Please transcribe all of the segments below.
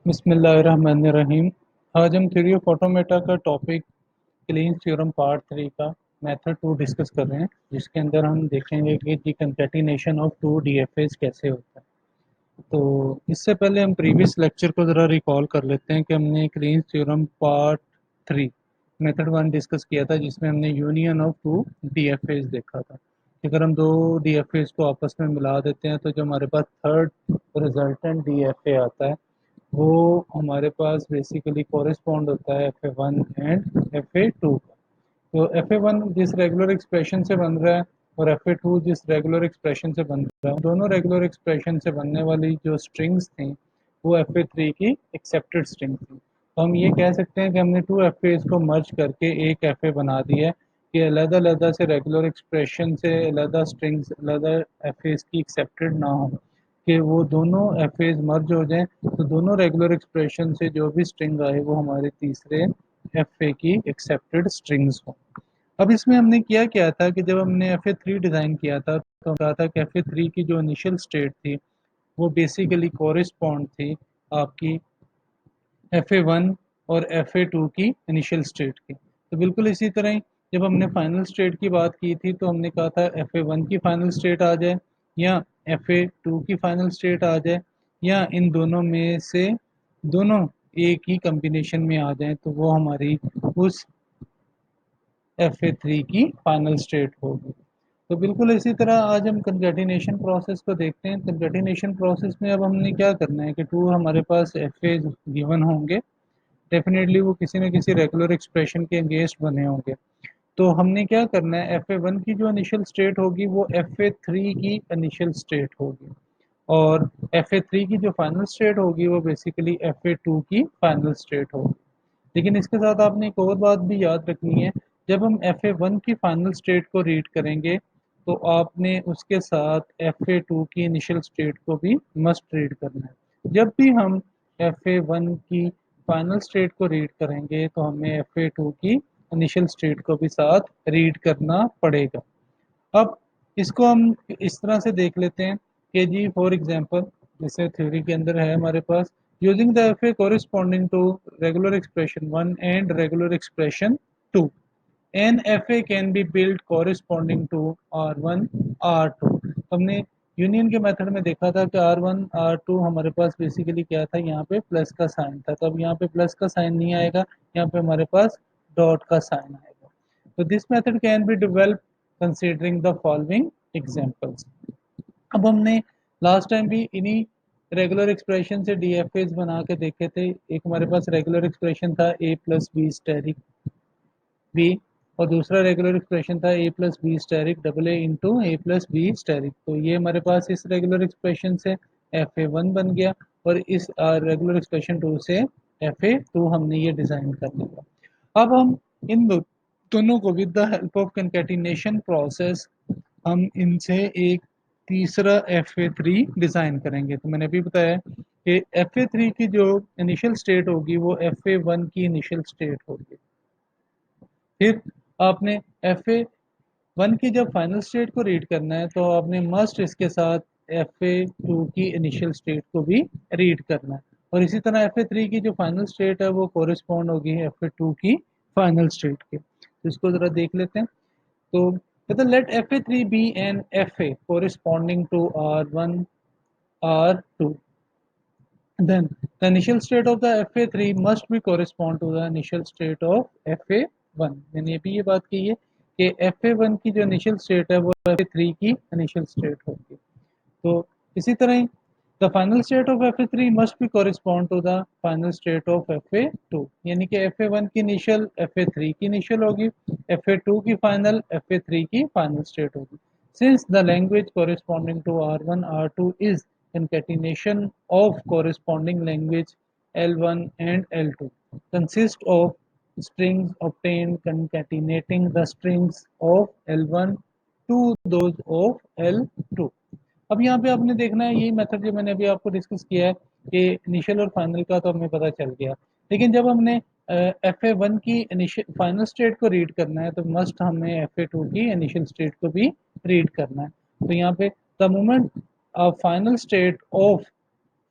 बिस्मिल्लाहिर्रहमानिर्रहीम। आज हम थ्योरी ऑफ ऑटोमेटा का टॉपिक क्लीन थ्योरम पार्ट 3 का मेथड 2 डिस्कस कर रहे हैं, जिसके अंदर हम देखेंगे कि दी कंकैटिनेशन ऑफ टू डीएफएस कैसे होता है। तो इससे पहले हम प्रीवियस लेक्चर को ज़रा रिकॉल कर लेते हैं कि हमने clean theorem part 3 method 1 discuss किया था, जिसमें हमने यूनियन ऑफ टू डीएफएस देखा था कि अगर हम दो डीएफएस को आपस में मिला देते हैं तो जो हमारे पास थर्ड रिजल्टेंट डीएफए आता है वो हमारे पास बेसिकली कोरिस्पॉन्ड होता है Fa1 एंड Fa2 का। तो Fa1 जिस रेगुलर एक्सप्रेशन से बन रहा है और Fa2 जिस रेगुलर एक्सप्रेशन से बन रहा है, दोनों रेगुलर एक्सप्रेशन से बनने वाली जो स्ट्रिंग्स थी वो Fa3 की एक्सेप्टेड स्ट्रिंग थी। तो हम ये कह सकते हैं कि हमने टू FAs को मर्ज करके एक Fa बना दिया है कि अलग-अलग से रेगुलर एक्सप्रेशन से अलग स्ट्रिंग्स अलग FAs की एक्सेप्टेड ना हो, कि वो दोनों एफएज मर्ज हो जाएं, तो दोनों रेगुलर एक्सप्रेशन से जो भी स्ट्रिंग आए वो हमारे तीसरे एफए की एक्सेप्टेड स्ट्रिंग्स हो। अब इसमें हमने किया क्या था कि जब हमने Fa3 डिज़ाइन किया था तो कहा था कि Fa3 की जो इनिशियल स्टेट थी वो बेसिकली कोरिस्पॉन्ड थी आपकी Fa1 और Fa2 की इनिशियल स्टेट की। तो बिल्कुल इसी तरह ही जब हमने फाइनल स्टेट की बात की थी तो हमने कहा था Fa1 की फाइनल स्टेट आ जाए या Fa2 की फाइनल स्टेट आ जाए या इन दोनों में से दोनों एक ही कॉम्बिनेशन में आ जाएं, तो वो हमारी उस Fa3 की फाइनल स्टेट होगी। तो बिल्कुल इसी तरह आज हम कंकैटिनेशन प्रोसेस को देखते हैं। कंकैटिनेशन प्रोसेस में अब हमने क्या करना है कि टू हमारे पास Fa गिवन होंगे, डेफिनेटली वो किसी न किसी रेगुलर एक्सप्रेशन के अगेंस्ट बने होंगे। तो हमने क्या करना है, Fa1 की जो इनिशियल स्टेट होगी वो Fa3 की इनिशियल स्टेट होगी और Fa3 की जो फाइनल स्टेट होगी वो बेसिकली Fa2 की फाइनल स्टेट होगी। लेकिन इसके साथ आपने एक और बात भी याद रखनी है, जब हम Fa1 की फाइनल स्टेट को रीड करेंगे तो आपने उसके साथ Fa2 की इनिशियल स्टेट को भी मस्ट रीड करना है। जब भी हम Fa1 की फाइनल स्टेट को रीड करेंगे तो हमें Fa2 की इनिशियल स्टेट को भी साथ रीड करना पड़ेगा। अब इसको हम इस तरह से देख लेते हैं कि जी फॉर एग्जांपल जैसे थ्योरी के अंदर है हमारे पास, using the FA corresponding to regular expression 1 and regular expression 2, an FA can be build corresponding to R1 R2। हमने यूनियन के मेथड में देखा था कि R1 R2 हमारे पास बेसिकली क्या था, यहाँ पे प्लस का साइन था, तो अब यहाँ पे प्लस का साइन नहीं आएगा, यहाँ पे हमारे पास डॉट का साइन आएगा। तो this method can be develop considering the following examples. अब हमने लास्ट टाइम भी इन्हीं रेगुलर एक्सप्रेशन से डीएफएस बना के देखे थे। एक हमारे पास रेगुलर एक्सप्रेशन था a plus B asterisk B और दूसरा रेगुलर एक्सप्रेशन था a plus B asterisk double A into A plus B asterisk. तो ये हमारे पास इस रेगुलर एक्सप्रेशन से Fa1 बन गया और इस रेगुलर एक्सप्रेशन 2 से Fa2 हमने ये डिज़ाइन कर लिया। अब हम इन दोनों को with the help of concatenation process हम इनसे एक तीसरा Fa3 डिज़ाइन करेंगे। तो मैंने अभी बताया कि Fa3 की जो इनिशियल स्टेट होगी वो Fa1 की इनिशियल स्टेट होगी। फिर आपने Fa1 की जब फाइनल स्टेट को रीड करना है तो आपने मस्ट इसके साथ Fa2 की इनिशियल स्टेट को भी रीड करना है और इसी तरह Fa3 की जो फाइनल स्टेट है वो कोरिस्पॉन्ड होगी Fa2 की फाइनल स्टेट के। तो इसको ज़रा देख लेते हैं। तो let Fa3 be an Fa corresponding to R1 R2, then the initial state of the Fa3 must be correspond to the initial state of Fa1। मैंने अभी ये बात की है कि Fa1 की जो इनिशियल स्टेट है वो Fa3 की इनिशियल स्टेट होगी। तो इसी तरह ही the final state of Fa3 must be correspond to the final state of Fa2, यानी कि Fa1 की इनिशियल Fa3 की इनिशियल होगी, Fa2 की फाइनल Fa3 की फाइनल स्टेट होगी। Since the language corresponding to R1 R2 is concatenation of corresponding language L1 and L2 consist of strings obtained concatenating the strings of L1 to those of L2। अब यहाँ पे आपने देखना है यही method जो मैंने अभी आपको डिस्कस किया है कि इनिशियल और फाइनल का तो हमें पता चल गया, लेकिन जब हमने Fa1 की इनिशियल फाइनल स्टेट को रीड करना है तो मस्ट हमें Fa2 की इनिशियल स्टेट को भी रीड करना है। तो यहाँ पे the moment final state of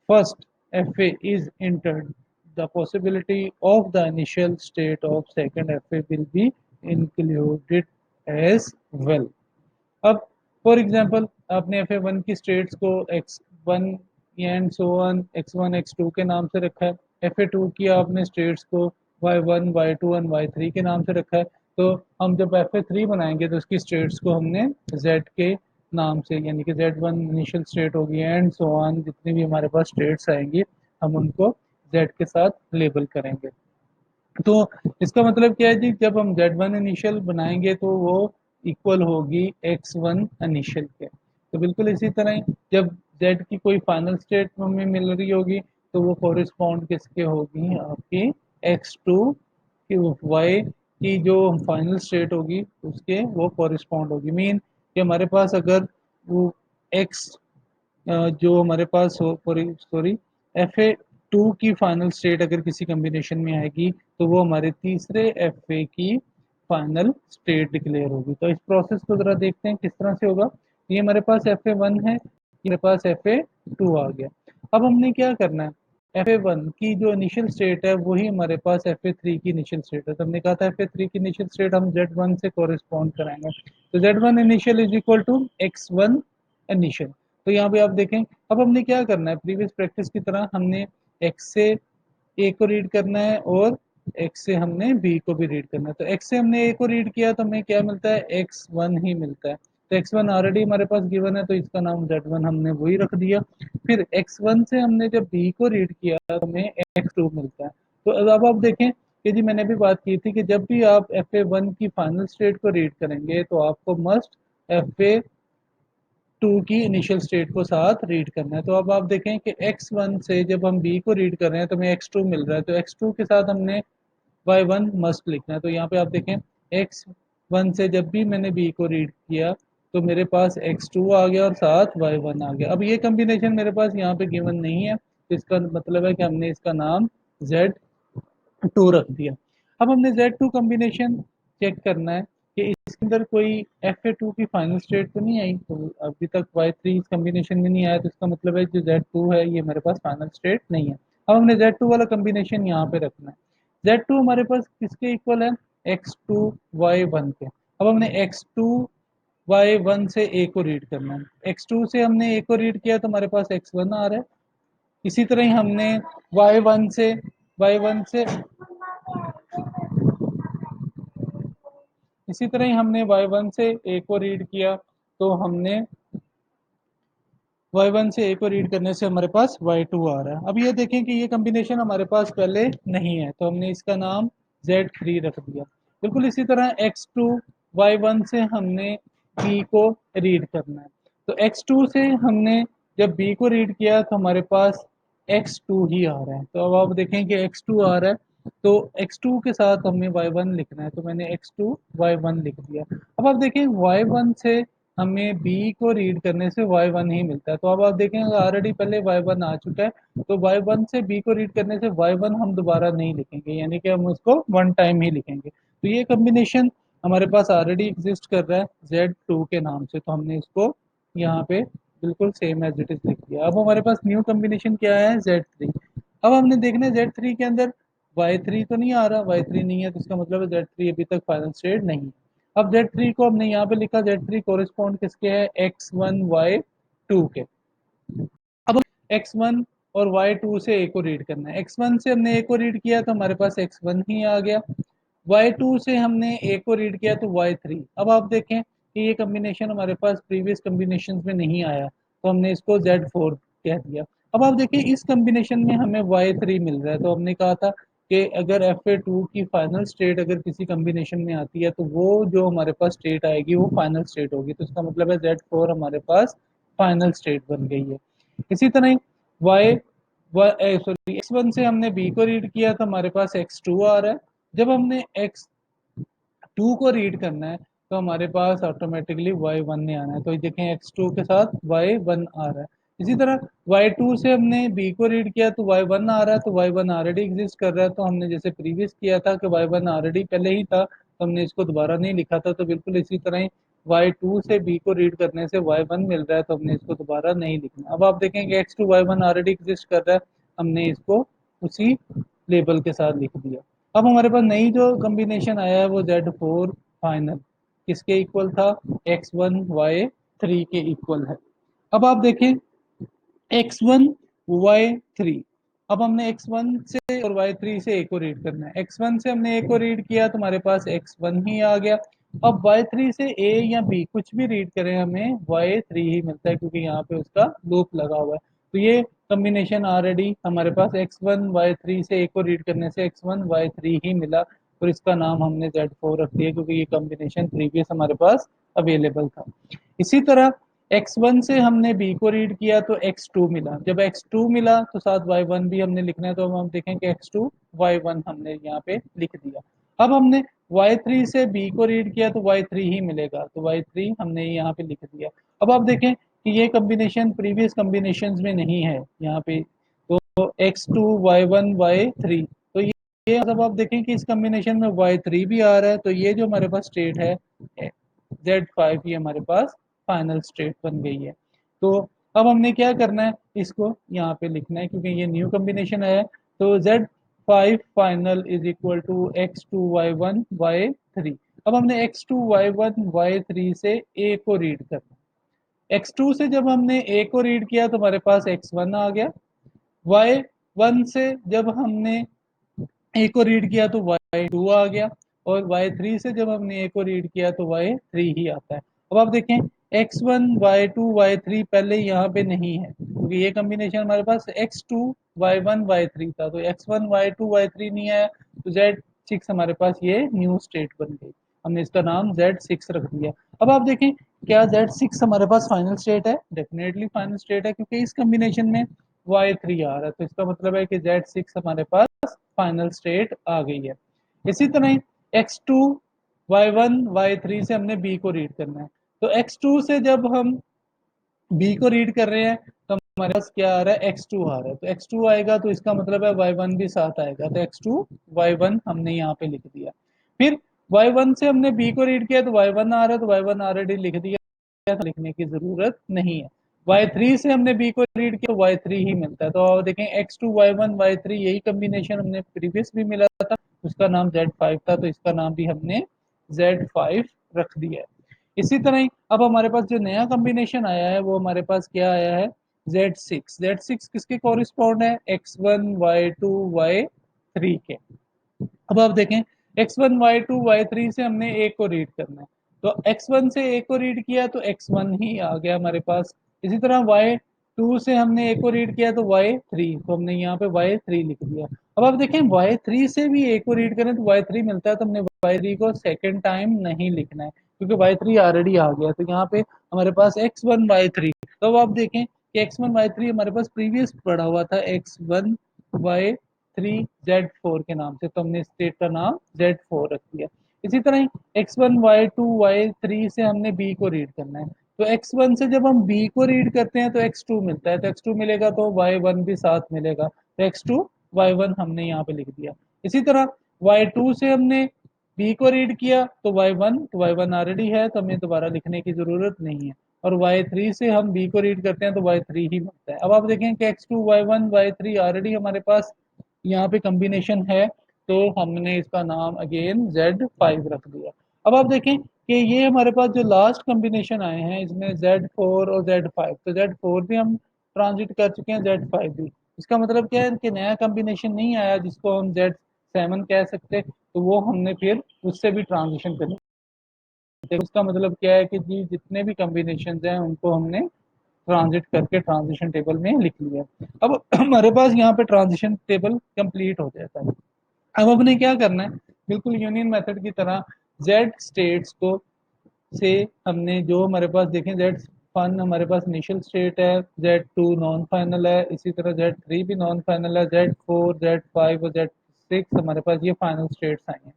first FA is entered, the possibility of the initial state of second FA will be included as well. अब फॉर एग्जांपल आपने FA1 की स्टेट्स को x1 and so on x1 x2 के नाम से रखा है, FA2 की आपने स्टेट्स को y1 y2 एंड y3 के नाम से रखा है। तो हम जब FA3 बनाएंगे तो उसकी स्टेट्स को हमने z के नाम से, यानी कि z1 इनिशियल स्टेट होगी एंड सो ऑन, जितनी भी हमारे पास स्टेट्स आएंगी हम उनको z के साथ लेबल करेंगे। तो इसका मतलब क्या है जी, जब हम Z1 इनिशियल बनाएंगे तो वो इक्वल होगी X1 इनिशियल के। तो बिल्कुल इसी तरह ही जब Z की कोई फाइनल स्टेट हमें मिल रही होगी तो वो कोरिस्पॉन्ड किसके होगी, आपकी X2 की Y की जो फाइनल स्टेट होगी उसके वो कोरिस्पॉन्ड होगी। मीन कि हमारे पास अगर वो X जो हमारे पास सॉरी FA2 की फाइनल स्टेट अगर किसी कॉम्बिनेशन में आएगी तो वो हमारे तीसरे FA की फाइनल स्टेट डिक्लेयर होगी। तो इस प्रोसेस को ज़रा देखते हैं किस तरह से होगा। ये हमारे पास FA1 है, ये हमारे पास FA2 आ गया। अब हमने क्या करना है, FA1 की जो इनिशियल स्टेट है वही हमारे पास FA3 की इनिशियल स्टेट है। तो हमने कहा था FA3 की इनिशियल स्टेट हम Z1 से कोरिस्पॉन्ड कराएंगे। तो Z1 initial is equal to X1 initial. तो यहाँ पे आप देखें, अब हमने क्या करना है, प्रीवियस प्रैक्टिस की तरह हमने एक्स से ए को रीड करना है और एक्स से हमने बी को भी रीड करना है। तो एक्स से हमने ए को रीड किया तो हमें क्या मिलता है, x1 ही मिलता है। तो x1 ऑलरेडी हमारे पास गिवन है तो इसका नाम z1 हमने वही रख दिया। फिर x1 से हमने जब b को रीड किया तो हमें x2 मिलता है। तो अब आप देखें कि जी मैंने भी बात की थी कि जब भी आप FA1 की फाइनल स्टेट को रीड करेंगे तो आपको मस्ट FA2 की इनिशियल स्टेट को साथ रीड करना है। तो अब आप देखें कि x1 से जब हम b को रीड कर रहे हैं तो हमें x2 मिल रहा है, तो x2 के साथ हमने y1 मस्ट लिखना है। तो यहाँ पे आप देखें x1 से जब भी मैंने b को रीड किया तो मेरे पास x2 आ गया और साथ y1 आ गया। अब ये कॉम्बिनेशन मेरे पास यहाँ पे गिवन नहीं है, तो इसका मतलब है कि हमने इसका नाम Z2 रख दिया। अब हमने Z2 कॉम्बिनेशन चेक करना है कि इसके अंदर कोई FA2 की फाइनल स्टेट तो नहीं आई। तो अभी तक Y3 इस कॉम्बिनेशन में नहीं आया, तो इसका मतलब है जो Z2 है ये मेरे पास फाइनल स्टेट नहीं है। अब हमने Z2 वाला कॉम्बिनेशन यहाँ पे रखना है। Z2 हमारे पास किसके इक्वल है, X2 Y1 के। अब हमने X2 Y1 से A को रीड करना है। X2 से हमने A को रीड किया तो हमारे पास X1 आ रहा है। इसी तरह ही हमने Y1 से इसी तरह ही हमने y1 से a को रीड किया तो हमने y1 से a को रीड करने से हमारे पास y2 आ रहा है। अब ये देखें कि ये कॉम्बिनेशन हमारे पास पहले नहीं है तो हमने इसका नाम Z3 रख दिया। बिल्कुल इसी तरह x2 y1 से हमने b को रीड करना है। तो x2 से हमने जब b को रीड किया तो हमारे पास x2 ही आ रहा है। तो अब आप देखें कि x2 आ रहा है तो x2 के साथ हमें y1 लिखना है, तो मैंने x2 y1 लिख दिया। अब आप देखें y1 से हमें b को रीड करने से y1 ही मिलता है। तो अब आप देखेंगे ऑलरेडी पहले y1 आ चुका है तो y1 से b को रीड करने से y1 हम दोबारा नहीं लिखेंगे, यानी कि हम उसको वन टाइम ही लिखेंगे। तो ये कॉम्बिनेशन हमारे पास ऑलरेडी एग्जिस्ट कर रहा है Z2 के नाम से, तो हमने इसको यहाँ पे बिल्कुल सेम एज इट इज लिख दिया। अब हमारे पास न्यू कॉम्बिनेशन क्या है, Z3। अब हमने देखना है Z3 के अंदर y3 तो नहीं आ रहा, y3 नहीं है तो इसका मतलब है Z3 अभी तक फाइनल स्टेट नहीं है। अब Z3 को हमने यहाँ पे लिखा, Z3 कोरिस्पॉन्ड किसके है, x1 y2 के। अब x1 और y2 से a को रीड करना है। x1 से हमने a को रीड किया तो हमारे पास x1 ही आ गया। y2 से हमने a को रीड किया तो y3। अब आप देखें कि ये कॉम्बिनेशन हमारे पास प्रीवियस कॉम्बिनेशन में नहीं आया तो हमने इसको Z4 कह दिया। अब आप देखिए इस कॉम्बिनेशन में हमें y3 मिल रहा है, तो हमने कहा था कि अगर FA2 की फाइनल स्टेट अगर किसी कॉम्बिनेशन में आती है तो वो जो हमारे पास स्टेट आएगी वो फाइनल स्टेट होगी। तो इसका मतलब है Z4 हमारे पास फाइनल स्टेट बन गई है। इसी तरह y सॉरी x1 से हमने b को रीड किया तो हमारे पास x2 आ रहा है। जब हमने x2 को रीड करना है तो हमारे पास ऑटोमेटिकली y1 ने आना है। तो देखें x2 के साथ y1 आ रहा है। इसी तरह y2 से हमने b को रीड किया तो y1 आ रहा है, तो y1 ऑलरेडी एग्जिस्ट कर रहा है। तो हमने जैसे प्रीवियस किया था कि y1 ऑलरेडी पहले ही था तो हमने इसको दोबारा नहीं लिखा था। तो बिल्कुल इसी तरह ही y2 से b को रीड करने से y1 मिल रहा है तो हमने इसको दोबारा नहीं लिखना। अब आप देखें कि x2 y1 ऑलरेडी एग्जिस्ट कर रहा है। हमने इसको उसी लेबल के साथ लिख दिया। अब हमारे पास नई जो कॉम्बिनेशन आया है वो Z4 फाइनल किसके इक्वल था, X1 Y3 के इक्वल है। अब आप देखें X1 Y3, अब हमने X1 से और Y3 से A को रीड करना है। X1 से हमने A को रीड किया तो हमारे पास X1 ही आ गया। अब Y3 से A या B कुछ भी रीड करें हमें Y3 ही मिलता है क्योंकि यहाँ पे उसका लूप लगा हुआ है। तो ये कॉम्बिनेशन ऑलरेडी हमारे पास X1 Y3 से A को रीड करने से X1 Y3 ही मिला और इसका नाम हमने Z4 रख दिया क्योंकि ये कॉम्बिनेशन प्रीवियस हमारे पास अवेलेबल था। इसी तरह X1 से हमने B को रीड किया तो X2 मिला। जब X2 मिला तो साथ Y1 भी हमने लिखना है तो अब हम देखें कि X2 Y1 हमने यहाँ पे लिख दिया। अब हमने Y3 से B को रीड किया तो Y3 ही मिलेगा तो Y3 हमने यहाँ पे लिख दिया। अब आप देखें कि ये कॉम्बिनेशन प्रीवियस कॉम्बिनेशंस में नहीं है यहाँ पे, तो X2 Y1 Y3, तो ये मतलब आप देखें कि इस कॉम्बिनेशन में Y3 भी आ रहा है तो ये जो हमारे पास स्टेट है Z5 ही हमारे पास फाइनल स्टेट बन गई है। तो अब हमने क्या करना है, इसको यहाँ पे लिखना है क्योंकि ये न्यू कॉम्बिनेशन है। तो Z5 final is equal to X2 Y1 Y3। अब हमने X2 Y1 Y3 से A को रीड करना है। X2 से जब हमने A को रीड किया तो हमारे पास X1 आ गया। Y1 से जब हमने ए को रीड किया तो Y2 आ गया और Y3 से जब हमने ए को रीड किया तो Y3 ही आता है। अब आप देखें X1 Y2 Y3 पहले यहाँ पे नहीं है क्योंकि ये कॉम्बिनेशन हमारे पास X2 Y1 Y3 था, तो X1 Y2 Y3 नहीं आया तो Z6 हमारे पास ये न्यू स्टेट बन गई। हमने इसका नाम Z6 रख दिया। अब आप देखें क्या Z6 हमारे पास फाइनल स्टेट है, डेफिनेटली फाइनल स्टेट है क्योंकि इस कॉम्बिनेशन में Y3 आ रहा है तो इसका मतलब है कि Z6 हमारे पास फाइनल स्टेट आ गई है। इसी तरह X2 Y1 Y3 से हमने B को रीड करना है। तो X2 से जब हम B को रीड कर रहे हैं तो हमारे पास क्या आ रहा है, X2 आ रहा है। तो X2 आएगा तो इसका मतलब है Y1 भी साथ आएगा तो X2 Y1 हमने यहाँ पे लिख दिया। फिर Y1 से हमने B को रीड किया तो Y1 आ रहा है तो Y1 ऑलरेडी लिख दिया, लिखने की जरूरत नहीं है। Y3 से हमने B को रीड किया तो Y3 ही मिलता है। तो देखें X2 Y1 Y3 यही कॉम्बिनेशन हमने प्रीवियस भी मिला था, उसका नाम Z5 था तो इसका नाम भी हमने Z5 रख दिया है। इसी तरह ही अब हमारे पास जो नया कॉम्बिनेशन आया है वो हमारे पास क्या आया है, Z6 किसके कॉरिस्पॉन्ड है, X1 Y2 Y3 के। अब आप देखें X1 Y2 Y3 से हमने A को रीड करना है तो X1 से A को रीड किया तो X1 ही आ गया हमारे पास। इसी तरह Y2 से हमने A को रीड किया तो Y3, तो हमने यहाँ पे Y3 लिख दिया। अब आप देखें Y3 से भी A को रीड करें तो Y3 मिलता है तो हमने Y3 को सेकेंड टाइम नहीं लिखना है क्योंकि Y3 ऑलरेडी आ गया तो यहाँ पे हमारे पास X1 Y3। तो अब आप देखें कि X1 Y3 हमारे पास प्रीवियस पड़ा हुआ था X1 Y3 Z4 के नाम से तो हमने स्टेट का नाम Z4 रख दिया। इसी तरह X1 Y2 Y3 से हमने B को रीड करना है तो X1 से जब हम B को रीड करते हैं तो X2 मिलता है तो X2 मिलेगा तो Y1 भी साथ मिलेगा तो X2 Y1 हमने यहाँ पे लिख दिया। इसी तरह Y2 से हमने B को रीड किया तो Y1 ऑलरेडी है तो हमें दोबारा लिखने की जरूरत नहीं है और Y3 से हम B को रीड करते हैं तो Y3 ही मिलता है। अब आप देखें कि X2 Y1 Y3 ऑलरेडी हमारे पास यहाँ पे कॉम्बिनेशन है तो हमने इसका नाम अगेन Z5 रख दिया। अब आप देखें कि ये हमारे पास जो लास्ट कॉम्बिनेशन आए हैं इसमें Z4 और Z5, तो Z4 भी हम ट्रांजिट कर चुके हैं, Z5 भी। इसका मतलब क्या है कि नया कॉम्बिनेशन नहीं आया जिसको हम Z7 कह सकते, तो वो हमने फिर उससे भी ट्रांजिशन कर लिया। उसका मतलब क्या है कि जी जितने भी कॉम्बिनेशन हैं उनको हमने ट्रांजिट करके ट्रांजिशन टेबल में लिख लिया। अब हमारे पास यहाँ पे ट्रांजिशन टेबल कंप्लीट हो जाता है। अब हमने क्या करना है, बिल्कुल यूनियन मेथड की तरह जेड स्टेट्स को से हमने जो हमारे पास देखें Z1 हमारे पास इनिशियल स्टेट है, Z2 नॉन फाइनल है, इसी तरह Z3 भी नॉन फाइनल है, Z4 Z5 और Z6 हमारे पास ये फाइनल स्टेट्स आई हैं।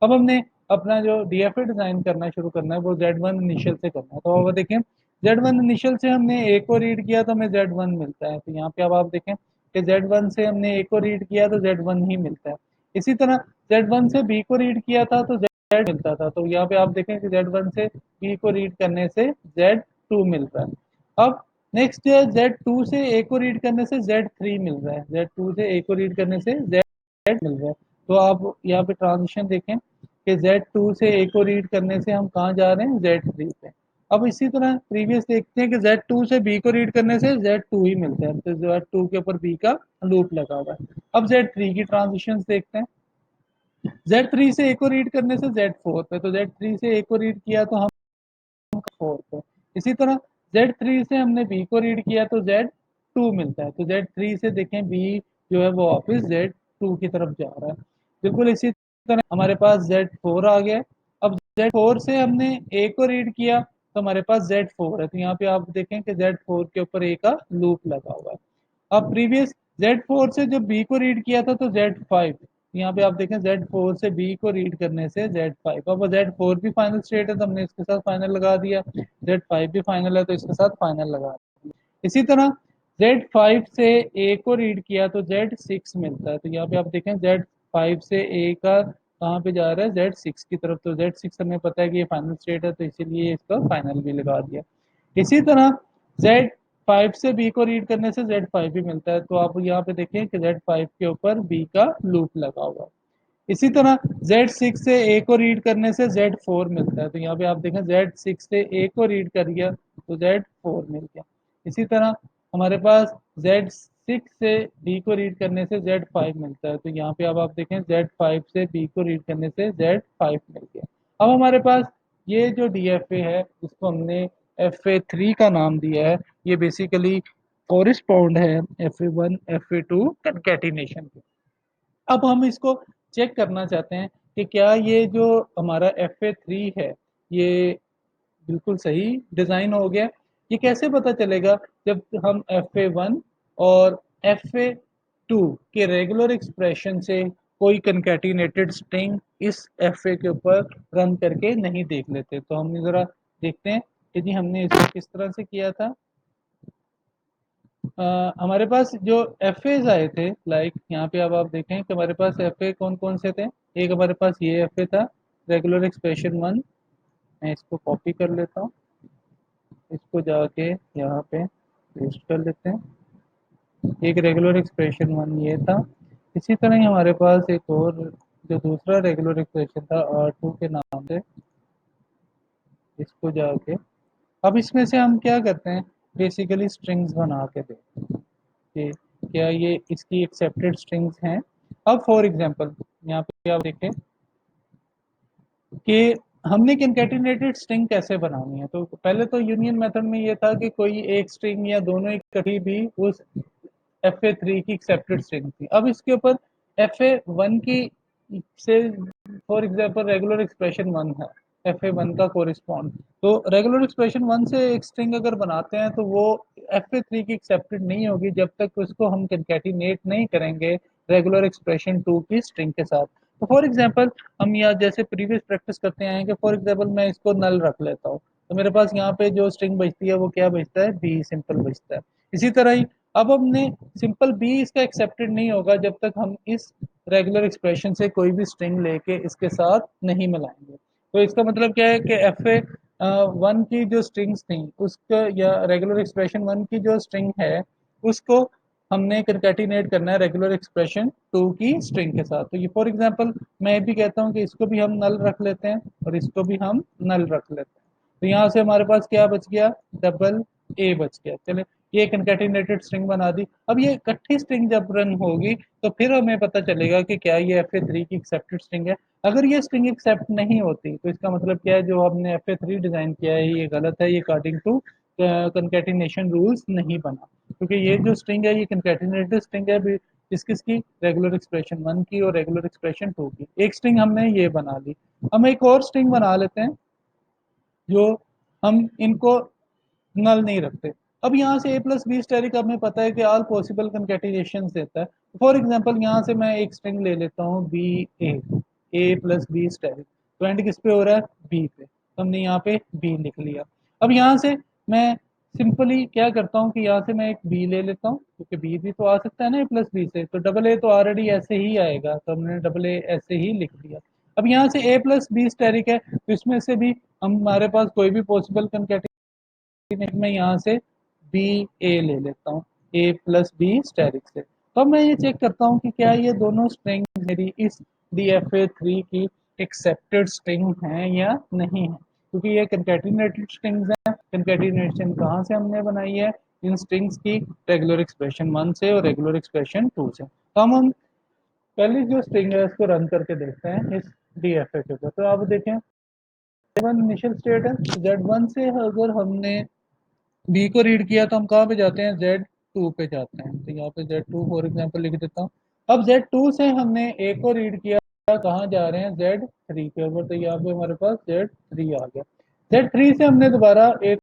अब हमने अपना जो डीएफए डिजाइन करना शुरू करना है वो Z1 इनिशियल से करना है। तो अब देखें Z1 इनिशियल से हमने ए को रीड किया तो हमें Z1 मिलता है, तो यहाँ पे अब आप देखें कि Z1 से हमने ए को रीड किया तो Z1 ही मिलता है। इसी तरह Z1 से बी को रीड किया था तो Z मिलता था, तो यहाँ पे आप देखें कि Z1 से बी को रीड करने से Z2 मिल रहा है। अब नेक्स्ट Z2 से A को रीड करने से Z3 मिल रहा है, Z2 से A को रीड करने से Z मिल रहा है। तो आप यहाँ पे ट्रांजिशन देखें कि Z2 से A को रीड करने से हम कहाँ जा रहे हैं, Z3 पे। अब इसी तरह प्रीवियस देखते हैं कि Z2 से B को रीड करने से Z2 ही मिलता है, तो Z2 के ऊपर B का लूप लगा हुआ है। अब Z3 की ट्रांजिशंस देखते हैं। Z3 से A को रीड करने से Z4 पे, तो Z3 से A को रीड किया तो हम 4 पे। इसी तरह Z3 से हमने B को रीड किया तो Z2 मिलता है, तो Z3 से देखें B जो है वो वापस Z2 की तरफ जा रहा है। बिल्कुल इसी तरह हमारे पास Z4 आ गया। अब Z4 से हमने A को रीड किया तो हमारे पास Z4 है, तो यहाँ पे आप देखें कि Z4 के ऊपर A का लूप लगा हुआ है। अब प्रीवियस Z4 से जब B को रीड किया था तो Z5, यहाँ पे आप देखें Z4 से B को रीड करने से Z5, अब Z4 भी फाइनल स्टेट है तो हमने इसके साथ फाइनल लगा दिया, Z5 भी फाइनल है तो इसके साथ फाइनल लगा दिया। इसी तरह Z5 से A को रीड किया तो Z6 मिलता है, तो यहाँ पे आप देखें Z5 से A का कहाँ पे जा रहा है, Z6 की तरफ, तो Z6 हमें पता है कि ये फाइनल स्टेट है तो इसीलिए इसका फाइनल भी लगा दिया। इसी तरह Z5 से B को रीड करने से Z5 भी मिलता है, तो आप यहाँ पे देखें कि Z5 के ऊपर B का लूप लगा हुआ है। इसी तरह Z6 से A को रीड करने से Z4 मिलता है, तो यहाँ पे आप देखें Z6 से A को रीड कर दिया तो Z4 मिल गया। इसी तरह हमारे पास Z6 से B को रीड करने से Z5 मिलता है, तो यहाँ पे अब आप देखें Z5 से B को रीड करने से Z5 मिल गया। अब हमारे पास ये जो DFA है जिसको हमने FA3 का नाम दिया है, ये बेसिकली कोरिस्पॉन्ड है FA1 FA2 कंकैटिनेशन के। अब हम इसको चेक करना चाहते हैं कि क्या ये जो हमारा FA3 है ये बिल्कुल सही डिज़ाइन हो गया। ये कैसे पता चलेगा, जब हम FA1 और FA2 के रेगुलर एक्सप्रेशन से कोई कंकैटिनेटेड स्ट्रिंग इस FA के ऊपर रन करके नहीं देख लेते। तो हम ज़रा देखते हैं कि जी हमने इसको किस तरह से किया था। हमारे पास जो एफएज आए थे, लाइक यहाँ पे अब आप देखें कि हमारे पास एफए कौन कौन से थे। एक हमारे पास ये एफए था, रेगुलर एक्सप्रेशन वन। मैं इसको कॉपी कर लेता हूँ, इसको जाके यहाँ पे पेस्ट कर लेते हैं। एक रेगुलर एक्सप्रेशन वन ये था। इसी तरह ही हमारे पास एक और जो दूसरा रेगुलर एक्सप्रेशन था R2 के नाम से, इसको जाके अब इसमें से हम क्या करते हैं, बेसिकली स्ट्रिंग्स बना के देखते हैं कि क्या ये इसकी एक्सेप्टेड स्ट्रिंग्स हैं। अब फॉर एग्जांपल यहाँ पे आप देखें कि हमने कंकैटिनेटेड स्ट्रिंग कैसे बनानी है। तो पहले तो यूनियन मेथड में ये था कि कोई एक स्ट्रिंग या दोनों ही कभी भी उस FA3 की एक्सेप्टेड स्ट्रिंग थी। अब इसके ऊपर FA1 की से for example regular expression one है, FA1 का कोरिस्पॉन्ड, तो रेगुलर एक्सप्रेशन वन से एक स्ट्रिंग अगर बनाते हैं तो वो FA3 की एक्सेप्टेड नहीं होगी जब तक उसको हम कंकैटिनेट नहीं करेंगे रेगुलर एक्सप्रेशन टू की स्ट्रिंग के साथ। तो फॉर एग्जांपल हम यहाँ जैसे प्रीवियस प्रैक्टिस करते हैं कि फॉर एग्जांपल मैं इसको नल रख लेता हूँ, तो मेरे पास यहाँ पे जो स्ट्रिंग बचती है वो क्या बचता है, बी सिंपल बचता है। इसी तरह ही अब हमने सिंपल बी इसका एक्सेप्टेड नहीं होगा जब तक हम इस रेगुलर एक्सप्रेशन से कोई भी स्ट्रिंग लेके इसके साथ नहीं मिलाएंगे। तो इसका मतलब क्या है कि एफ ए वन की जो स्ट्रिंग्स थी उसका या रेगुलर एक्सप्रेशन वन की जो स्ट्रिंग है उसको हमने कंकैटिनेट करना है रेगुलर एक्सप्रेशन टू की स्ट्रिंग के साथ। तो ये फॉर एग्जांपल मैं भी कहता हूँ कि इसको भी हम नल रख लेते हैं और इसको भी हम नल रख लेते हैं। तो यहाँ से हमारे पास क्या बच गया, डबल ए बच गया। चले ये कंकैटिनेटेड स्ट्रिंग बना दी। अब ये इकट्ठी स्ट्रिंग जब रन होगी तो फिर हमें पता चलेगा कि क्या ये FA3 की एक्सेप्टेड स्ट्रिंग है। अगर ये स्ट्रिंग एक्सेप्ट नहीं होती तो इसका मतलब क्या है, जो हमने FA3 डिजाइन किया है ये गलत है, ये अकॉर्डिंग टू कंकैटिनेशन रूल्स नहीं बना, क्योंकि ये जो स्ट्रिंग है ये कंकैटिनेटेड स्ट्रिंग है किस किस की, रेगुलर एक्सप्रेशन वन की और रेगुलर एक्सप्रेशन टू की। एक स्ट्रिंग हमने ये बना ली। हम एक और स्ट्रिंग बना लेते हैं जो हम इनको नल नहीं रखते। अब यहाँ से A+B स्टेरिक हमें पता है कि ऑल पॉसिबल कंकैटिनेशन देता है। फॉर एग्जांपल यहाँ से मैं एक स्ट्रिंग ले लेता हूँ A+B स्टेरिक, तो एंड किस पे हो रहा है, बी पे, तो हमने यहाँ पे बी लिख लिया। अब यहाँ से मैं सिंपली क्या करता हूँ कि यहाँ से मैं एक बी ले लेता हूँ, क्योंकि बी भी तो आ सकता है ना A+B से, तो डबल ए तो ऑलरेडी ऐसे ही आएगा तो हमने डबल ए ऐसे ही लिख दिया। अब यहाँ से A+B स्टेरिक है तो इसमें से भी हमारे पास कोई भी पॉसिबल कंकैटिनेशन में यहाँ से बी ए ले लेता हूँ, ए प्लस बी स्टेरिक से। तो अब मैं ये चेक करता हूँ कि क्या ये दोनों स्ट्रिंग मेरी इस DFA3 की एक्सेप्टेड स्ट्रिंग हैं या नहीं है, क्योंकि ये कंकैटिनेटेड स्ट्रिंग्स हैं। कंकैटिनेशन कहाँ से हमने बनाई है, इन स्ट्रिंग्स की रेगुलर एक्सप्रेशन 1 से और रेगुलर एक्सप्रेशन 2 से। तो हम पहली जो स्ट्रिंग है उसको रन करके देखते हैं इस DFA के ऊपर। तो आप देखें Z1 इनिशियल स्टेट है, Z1 से अगर हमने बी को रीड किया तो हम कहाँ पे जाते हैं, Z2 पे जाते हैं। तो यहाँ पे Z2 फॉर एग्जांपल लिख देता हूँ। अब Z2 से हमने ए को रीड किया, कहाँ जा रहे हैं, Z3 के ऊपर। तो यहाँ पे हमारे पास Z3 आ गया। Z3 से हमने दोबारा ए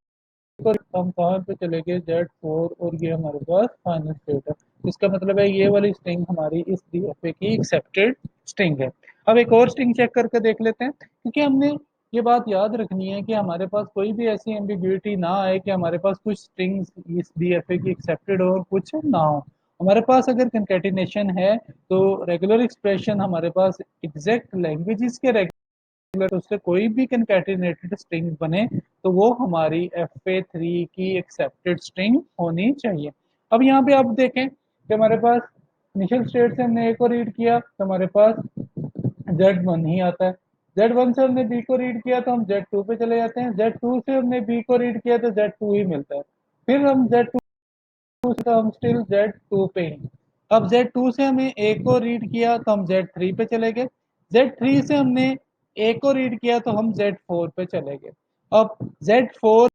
और हम कहाँ पे चले गए, Z4, और ये हमारे पास फाइनल स्टेट है। इसका मतलब है ये वाली स्ट्रिंग हमारी इस DFA की एक्सेप्टेड स्ट्रिंग है। अब एक और स्ट्रिंग चेक करके देख लेते हैं, क्योंकि हमने ये बात याद रखनी है कि हमारे पास कोई भी ऐसी एम्बिग्युइटी ना आए कि हमारे पास कुछ स्ट्रिंग्स इस DFA की एक्सेप्टेड हो और कुछ ना हो। हमारे पास अगर कंकैटिनेशन है तो रेगुलर एक्सप्रेशन हमारे पास एग्जैक्ट लैंग्वेजेस के रेगुलर, उससे कोई भी कंकैटिनेटेड स्ट्रिंग बने तो वो हमारी FA3 की एक्सेप्टेड स्ट्रिंग होनी चाहिए। अब यहाँ पे आप देखें कि हमारे पास इनिशियल स्टेट से हमने ए को रीड किया तो हमारे पास Z1 ही आता है। Z1 से हमने बी को रीड किया तो हम Z2 पे चले जाते हैं। Z2 से हमने बी को रीड किया तो Z2 ही मिलता है। फिर हम Z2 से तो हम स्टिल Z2 पे ही। अब Z2 से हमें ए को रीड किया तो हम Z3 पे चले गए। Z3 से हमने ए को रीड किया तो हम Z4 पे चले गए। अब Z4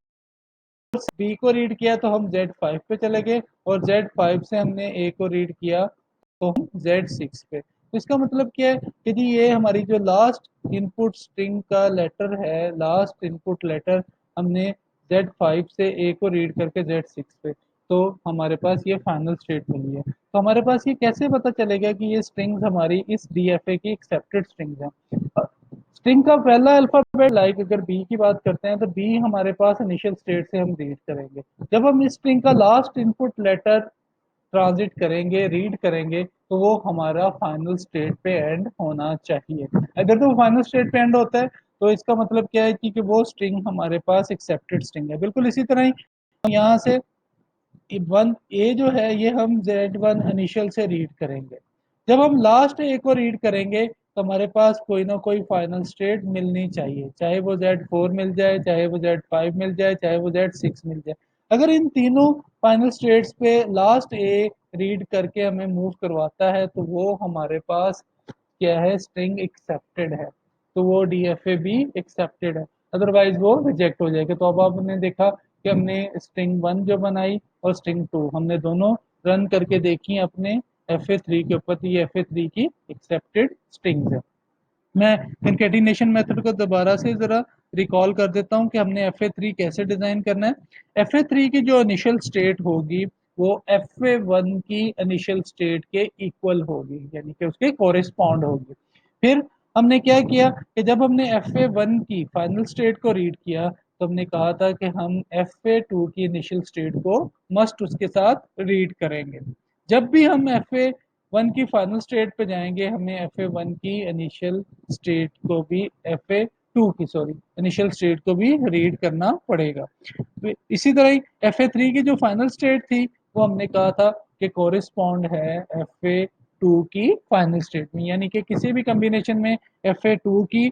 बी को रीड किया तो हम Z5 पे चले गए, और Z5 से हमने ए को रीड किया तो हम Z6 पे। तो इसका मतलब क्या है कि जी ये हमारी जो लास्ट इनपुट स्ट्रिंग का लेटर है, लास्ट इनपुट लेटर हमने Z5 से ए को रीड करके Z6 पे, तो हमारे पास ये फाइनल स्टेट मिली है। तो हमारे पास ये कैसे पता चलेगा कि ये स्ट्रिंग्स हमारी इस DFA की एक्सेप्टेड स्ट्रिंग्स हैं। स्ट्रिंग का पहला अल्फाबेट, लाइक अगर बी की बात करते हैं तो बी हमारे पास इनिशियल स्टेट से हम रीड करेंगे। जब हम इस स्ट्रिंग का लास्ट इनपुट लेटर ट्रांजिट करेंगे, रीड करेंगे, तो वो हमारा फाइनल स्टेट पे एंड होना चाहिए। अगर तो फाइनल स्टेट पे एंड होता है तो इसका मतलब क्या है कि वो स्ट्रिंग हमारे पास एक्सेप्टेड स्ट्रिंग है। बिल्कुल इसी तरह ही हम यहाँ से वन ए जो है ये हम Z1 इनिशियल से रीड करेंगे। जब हम लास्ट ए को रीड करेंगे तो हमारे पास कोई ना कोई फाइनल स्टेट मिलनी चाहिए, चाहे वो Z4 मिल जाए, चाहे वो Z5 मिल जाए, चाहे वो Z6 मिल जाए। अगर इन तीनों फाइनल स्टेट्स पे लास्ट ए रीड करके हमें मूव करवाता है तो वो हमारे पास क्या है, स्ट्रिंग एक्सेप्टेड है, तो वो DFA भी एक्सेप्टेड है, अदरवाइज वो रिजेक्ट हो जाएगा। तो अब आपने देखा कि हमने स्ट्रिंग 1 जो बनाई और स्ट्रिंग 2 हमने दोनों रन करके देखी अपने FA3 के ऊपर, तो ये FA3 की एक्सेप्टेड स्ट्रिंग्स है। मैं कंकैटिनेशन मेथड को दोबारा से ज़रा रिकॉल कर देता हूँ कि हमने FA3 कैसे डिज़ाइन करना है। FA3 की जो इनिशियल स्टेट होगी वो FA1 की इनिशियल स्टेट के इक्वल होगी, यानी कि उसके कोरिस्पॉन्ड होगी। फिर हमने क्या किया कि जब हमने FA1 की फाइनल स्टेट को रीड किया तो हमने कहा था कि हम FA2 की इनिशियल स्टेट को मस्ट उसके साथ रीड करेंगे। जब भी हम FA1 की फाइनल स्टेट पे जाएंगे हमें FA1 की इनिशियल स्टेट को भी FA2 की सॉरी इनिशियल स्टेट को भी रीड करना पड़ेगा। तो इसी तरह ही FA3 की जो फाइनल स्टेट थी वो हमने कहा था कि कोरिस्पॉन्ड है FA2 की फाइनल स्टेट में, यानी कि किसी भी कॉम्बिनेशन में FA2 की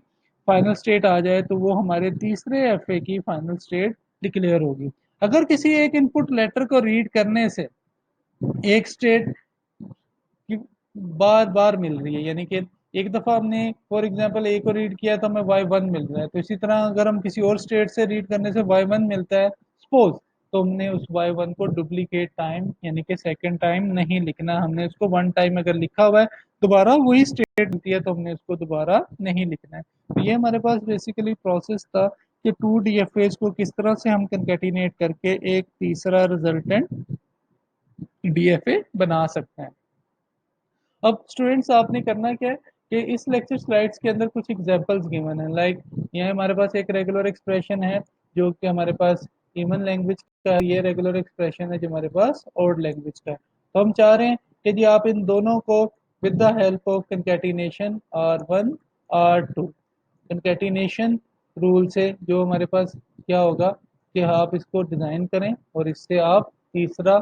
फाइनल स्टेट आ जाए तो वो हमारे तीसरे FA की फाइनल स्टेट डिक्लेयर होगी। अगर किसी एक इनपुट लेटर को रीड करने से एक स्टेट कि बार-बार मिल रही है, यानी कि एक दफ़ा हमने फॉर एग्ज़ाम्पल ए को रीड किया तो हमें Y1 मिल रहा है, तो इसी तरह अगर हम किसी और स्टेट से रीड करने से Y1 मिलता है सपोज़, तो हमने उस Y1 को डुप्लीकेट टाइम यानी कि सेकंड टाइम नहीं लिखना, हमने उसको वन टाइम अगर लिखा हुआ है दोबारा वही स्टेट मिलती है तो हमने उसको दोबारा नहीं लिखना है। तो ये हमारे पास बेसिकली प्रोसेस था कि 2 DFAs को किस तरह से हम कंकैटिनेट करके एक तीसरा रिजल्टेंट DFA बना सकते हैं। अब स्टूडेंट्स आपने करना क्या है कि इस लेक्चर स्लाइड्स के अंदर कुछ एग्जांपल्स गिवन है, लाइक यहाँ हमारे पास एक रेगुलर एक्सप्रेशन है जो कि हमारे पास ह्यूमन लैंग्वेज का है, ये रेगुलर एक्सप्रेशन है जो हमारे पास ऑड लैंग्वेज का है। तो हम चाह रहे हैं कि जी आप इन दोनों को with the help of concatenation R1 R2 concatenation rule से जो हमारे पास क्या होगा कि आप इसको डिज़ाइन करें और इससे आप तीसरा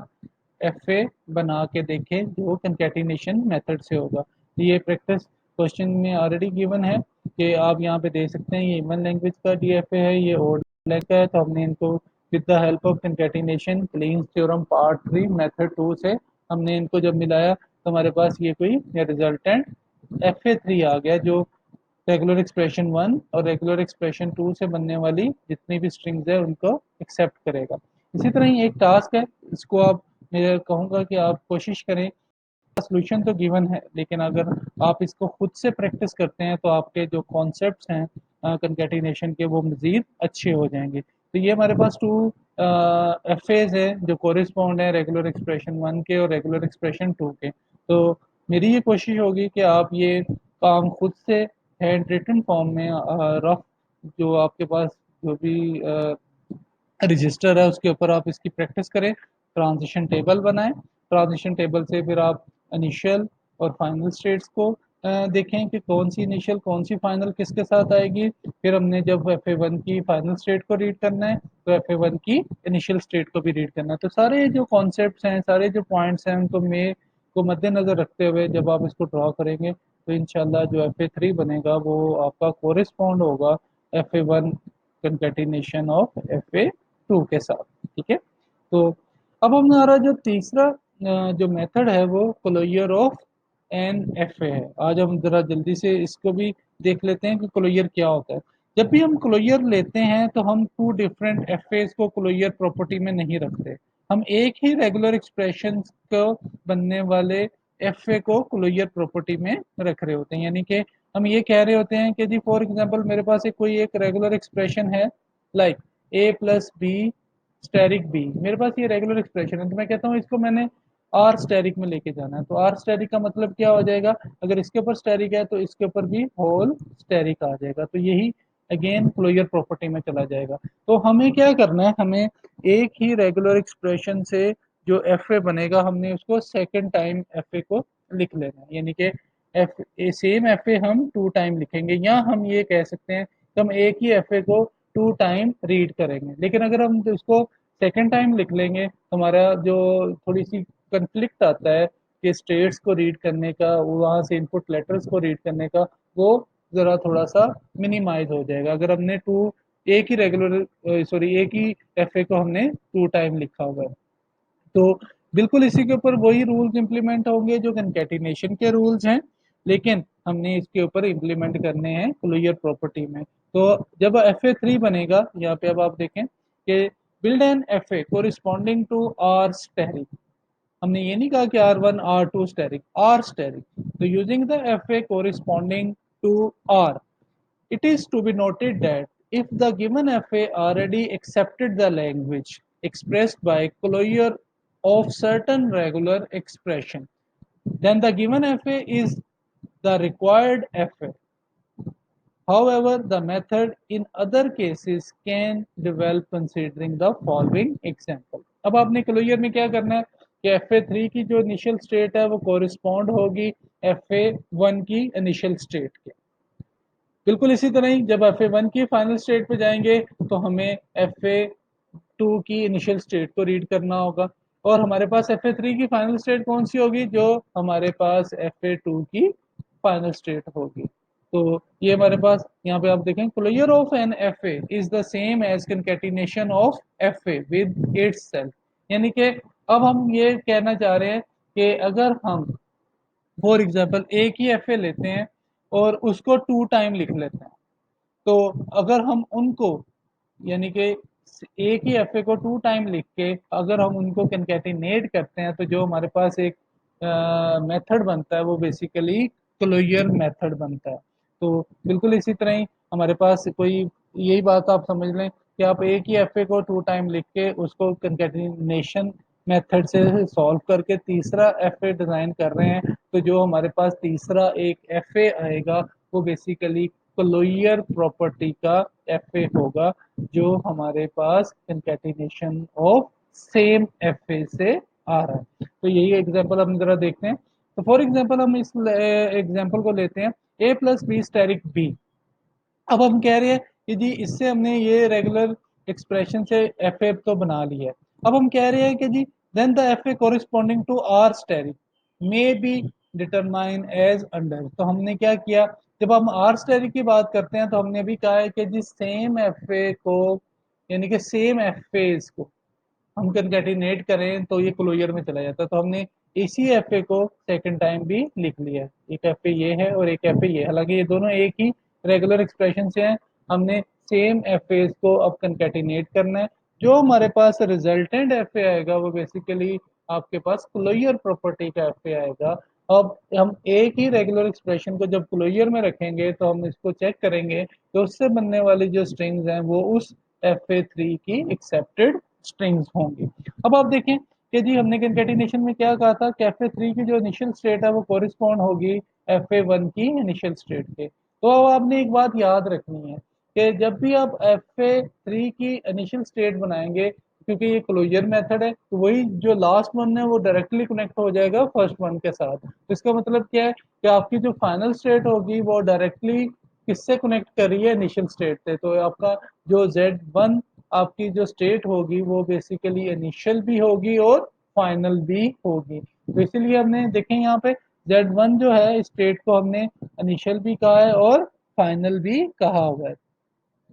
एफए बना के देखें जो कंकैटिनेशन मेथड से होगा। तो ये प्रैक्टिस क्वेश्चन में ऑलरेडी गिवन है कि आप यहाँ पे दे सकते हैं ये ह्यूमन लैंग्वेज का डीएफए है, ये ओल्ड लैंग्वेज का है। तो हमने इनको with the help of concatenation cleans theorem part 3 method 2 से हमने इनको जब मिलाया तो हमारे पास ये कोई रिजल्टेंट एफए 3 आ गया, जो रेगुलर एक्सप्रेशन 1 और रेगुलर एक्सप्रेशन 2 से बनने वाली जितनी भी स्ट्रिंग्स है उनको एक्सेप्ट करेगा। इसी तरह ही एक टास्क है, इसको आप, मैं कहूँगा कि आप कोशिश करें। सॉल्यूशन तो गिवन है, लेकिन अगर आप इसको खुद से प्रैक्टिस करते हैं तो आपके जो कॉन्सेप्ट्स हैं कंकैटिनेशन के वो मज़ीद अच्छे हो जाएंगे। तो ये हमारे पास टू एफेज है जो कोरिस्पॉन्ड है रेगुलर एक्सप्रेशन 1 के और रेगुलर एक्सप्रेशन 2 के। तो मेरी ये कोशिश होगी कि आप ये काम खुद से हैंड रिटन फॉर्म में रफ जो आपके पास जो भी रजिस्टर है उसके ऊपर आप इसकी प्रैक्टिस करें, ट्रांजिशन टेबल बनाएं। ट्रांजिशन टेबल से फिर आप इनिशियल और फाइनल स्टेट्स को देखें कि कौन सी इनिशियल कौन सी फाइनल किसके साथ आएगी। फिर हमने जब एफ ए वन की फाइनल स्टेट को रीड करना है तो एफ ए वन की इनिशियल स्टेट को भी रीड करना है। तो सारे जो कॉन्सेप्ट्स हैं, सारे जो पॉइंट्स हैं, उनको मे को मद्देनजर रखते हुए जब आप इसको ड्रॉ करेंगे तो इंशाल्लाह जो एफ ए थ्री बनेगा वो आपका कोरिस्पॉन्ड होगा F A one concatenation of F A two के साथ। ठीक है। तो अब हमारा जो तीसरा जो मेथड है वो closure of N F A है। आज हम जरा जल्दी से इसको भी देख लेते हैं कि क्लोजर क्या होता है। जब भी हम क्लोजर लेते हैं तो हम टू डिफरेंट एफ एज को क्लोजर प्रॉपर्टी में नहीं रखते। हम एक ही रेगुलर एक्सप्रेशन को बनने वाले एफ ए को क्लोजर प्रॉपर्टी में रख रहे होते हैं। यानी कि हम ये कह रहे होते हैं कि जी फॉर एग्जांपल मेरे पास एक कोई एक रेगुलर एक्सप्रेशन है, like A plus B asterisk B. मेरे पास ये रेगुलर एक्सप्रेशन है तो मैं कहता हूँ इसको मैंने आर स्टेरिक में लेके जाना है। तो आर स्टेरिक का मतलब क्या हो जाएगा, अगर इसके ऊपर स्टेरिक है तो इसके ऊपर भी होल स्टेरिक आ जाएगा। तो यही अगेन क्लोजर प्रॉपर्टी में चला जाएगा। तो हमें क्या करना है, हमें एक ही रेगुलर एक्सप्रेशन से जो एफ ए बनेगा हमने उसको सेकेंड टाइम एफ ए को लिख लेना है। यानी कि एफ ए सेम एफ ए हम टू टाइम लिखेंगे, या हम ये कह सकते हैं कि हम एक ही एफ ए को टू टाइम रीड करेंगे। लेकिन अगर हम इसको सेकेंड टाइम लिख लेंगे तो हमारा जो थोड़ी सी कंफ्लिक्ट आता है कि स्टेट्स को रीड करने का, वहाँ से इनपुट लेटर्स को रीड करने का, वो ज़रा थोड़ा सा मिनिमाइज हो जाएगा अगर हमने टू एक ही रेगुलर सॉरी एक ही एफ ए को हमने टू टाइम लिखा हुआ है। तो बिल्कुल इसी के ऊपर वही रूल्स इंप्लीमेंट होंगे जो कंकैटिनेशन के रूल्स हैं, लेकिन हमने इसके ऊपर इंप्लीमेंट करने हैं क्लोजर प्रॉपर्टी में। तो जब एफ ए थ्री बनेगा, यहाँ पे अब आप देखें कि build an F A corresponding to R asterisk. हमने ये नहीं कहा कि R one R two asterisk, R asterisk. तो using the F A corresponding to R, it is to be noted that if the given FA already accepted the language expressed by closure of certain regular expression, then the given FA is the required FA. However, the method in other cases can develop considering the following example. अब आपने closure में क्या करना है कि F A three की जो initial state है वो कोरिस्पॉन्ड होगी एफ ए वन की इनिशियल स्टेट के। बिल्कुल इसी तरह ही जब एफ ए वन की फाइनल स्टेट पे जाएंगे तो हमें एफ ए टू की इनिशियल स्टेट को रीड करना होगा। और हमारे पास एफ ए थ्री की फाइनल स्टेट कौन सी होगी, जो हमारे पास एफ ए टू की फाइनल स्टेट होगी। तो ये हमारे पास यहाँ पे आप देखें closure of N F A is the same as concatenation of F A with itself. यानी कि अब हम ये कहना चाह रहे हैं कि अगर हम फॉर एग्जाम्पल एक ही एफ ए लेते हैं और उसको टू टाइम लिख लेते हैं, तो अगर हम उनको, यानी कि एक ही एफ ए को टू टाइम लिख के अगर हम उनको कंकैटिनेट करते हैं तो जो हमारे पास एक मेथड बनता है वो बेसिकली क्लोजर मेथड बनता है। तो बिल्कुल इसी तरह ही हमारे पास कोई, यही बात आप समझ लें कि आप एक ही एफ ए को टू टाइम लिख के उसको कंकैटिनेशन मेथड से सॉल्व करके तीसरा एफ ए डिज़ाइन कर रहे हैं, तो जो हमारे पास तीसरा एक एफ ए आएगा वो बेसिकली क्लोजर प्रॉपर्टी का एफ ए होगा, जो हमारे पास concatenation of same F A से आ रहा है। तो यही एग्जांपल हम जरा देखते हैं। तो फॉर एग्जांपल हम इस एग्जांपल को लेते हैं ए प्लस बी स्टेरिक बी। अब हम कह रहे हैं कि जी इससे हमने ये रेगुलर एक्सप्रेशन से एफ ए तो बना लिया है, अब हम कह रहे हैं कि जी then the F A corresponding to R asterisk may be determine as under. तो हमने क्या किया, जब हम आर स्टेरिक की बात करते हैं तो हमने अभी कहा है कि जी सेम एफ ए को, यानी कि सेम एफ एज को हम कंकैटिनेट करें तो ये क्लोजर में चला जाता है। तो हमने इसी एफ ए को सेकंड टाइम भी लिख लिया है, एक एफ ए ये है और एक एफ ए ये, हालांकि ये दोनों एक ही रेगुलर एक्सप्रेशन से हैं। हमने सेम एफ एज को अब कंकैटिनेट करना है। जो हमारे पास रिजल्टेंट एफ ए आएगा वो बेसिकली आपके पास क्लोजर प्रॉपर्टी का एफ ए आएगा। अब हम एक ही रेगुलर एक्सप्रेशन को जब क्लोजर में रखेंगे तो हम इसको चेक करेंगे तो उससे बनने वाली जो स्ट्रिंग्स हैं वो उस एफ ए थ्री की एक्सेप्टेड स्ट्रिंग्स होंगी। अब आप देखें कि जी हमने कंकैटिनेशन में क्या कहा था कि एफ ए थ्री की जो इनिशियल स्टेट है वो कोरिस्पॉन्ड होगी एफ ए वन की इनिशियल स्टेट के। तो अब आपने एक बात याद रखनी है कि जब भी आप एफ ए थ्री की इनिशियल स्टेट बनाएंगे, क्योंकि ये क्लोजर मेथड है, तो वही जो लास्ट वन है वो डायरेक्टली कनेक्ट हो जाएगा फर्स्ट वन के साथ। तो इसका मतलब क्या है कि आपकी जो फाइनल स्टेट होगी वो डायरेक्टली किससे कनेक्ट कर रही है, इनिशियल स्टेट से। तो आपका जो जेड वन आपकी जो स्टेट होगी वो बेसिकली इनिशियल भी होगी और फाइनल भी होगी। तो इसीलिए हमने देखें यहाँ पे Z1 जो है स्टेट को हमने इनिशियल भी कहा है और फाइनल भी कहा हुआ है।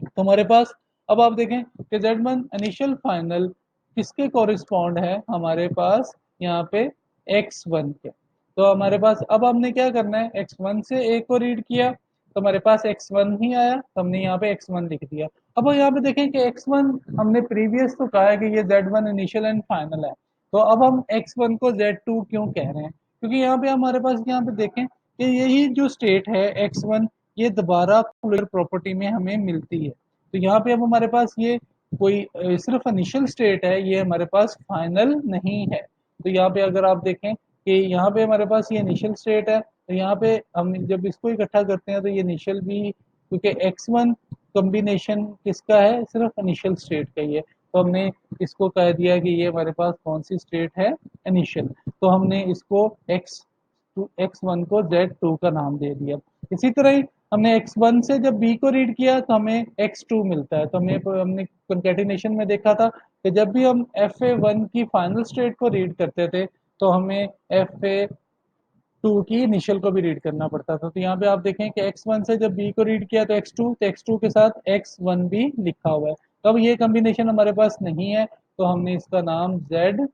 तो हमारे पास अब आप देखें कि Z1 इनिशियल फाइनल किसके कॉरिस्पॉन्ड है, हमारे पास यहाँ पे X1 के। तो हमारे पास अब हमने क्या करना है, X1 से A को रीड किया तो हमारे पास X1 ही आया, तो हमने यहाँ पे X1 लिख दिया। अब यहाँ पे देखें कि X1 हमने प्रीवियस तो कहा है कि ये Z1 इनिशियल एंड फाइनल है, तो अब हम X1 को Z2 क्यों कह रहे हैं, क्योंकि यहाँ पे हमारे पास यहाँ पे देखें कि यही जो स्टेट है X1 ये दोबारा क्लोजर प्रॉपर्टी में हमें मिलती है। तो यहाँ पे अब हमारे पास ये कोई सिर्फ इनिशियल स्टेट है, ये हमारे पास फाइनल नहीं है। तो यहाँ पे अगर आप देखें कि यहाँ पे हमारे पास ये इनिशियल स्टेट है, तो यहाँ पे हम जब इसको इकट्ठा करते हैं तो ये इनिशियल भी, क्योंकि X1 कॉम्बिनेशन किसका है, सिर्फ इनिशियल स्टेट का ही है। तो हमने इसको कह दिया कि ये हमारे पास कौन सी स्टेट है, इनिशियल। तो हमने इसको X1 को Z2 का नाम दे दिया। इसी तरह ही हमने X1 से जब B को रीड किया तो हमें X2 मिलता है। तो हमने कंकैटिनेशन में देखा था कि जब भी हम FA1 की फाइनल स्टेट को रीड करते थे तो हमें FA2 की इनिशियल को भी रीड करना पड़ता था। तो यहाँ पे आप देखें कि X1 से जब B को रीड किया तो X2, तो X2 के साथ X1 भी लिखा हुआ है। तो अब ये कॉम्बिनेशन हमारे पास नहीं है तो हमने इसका नाम Z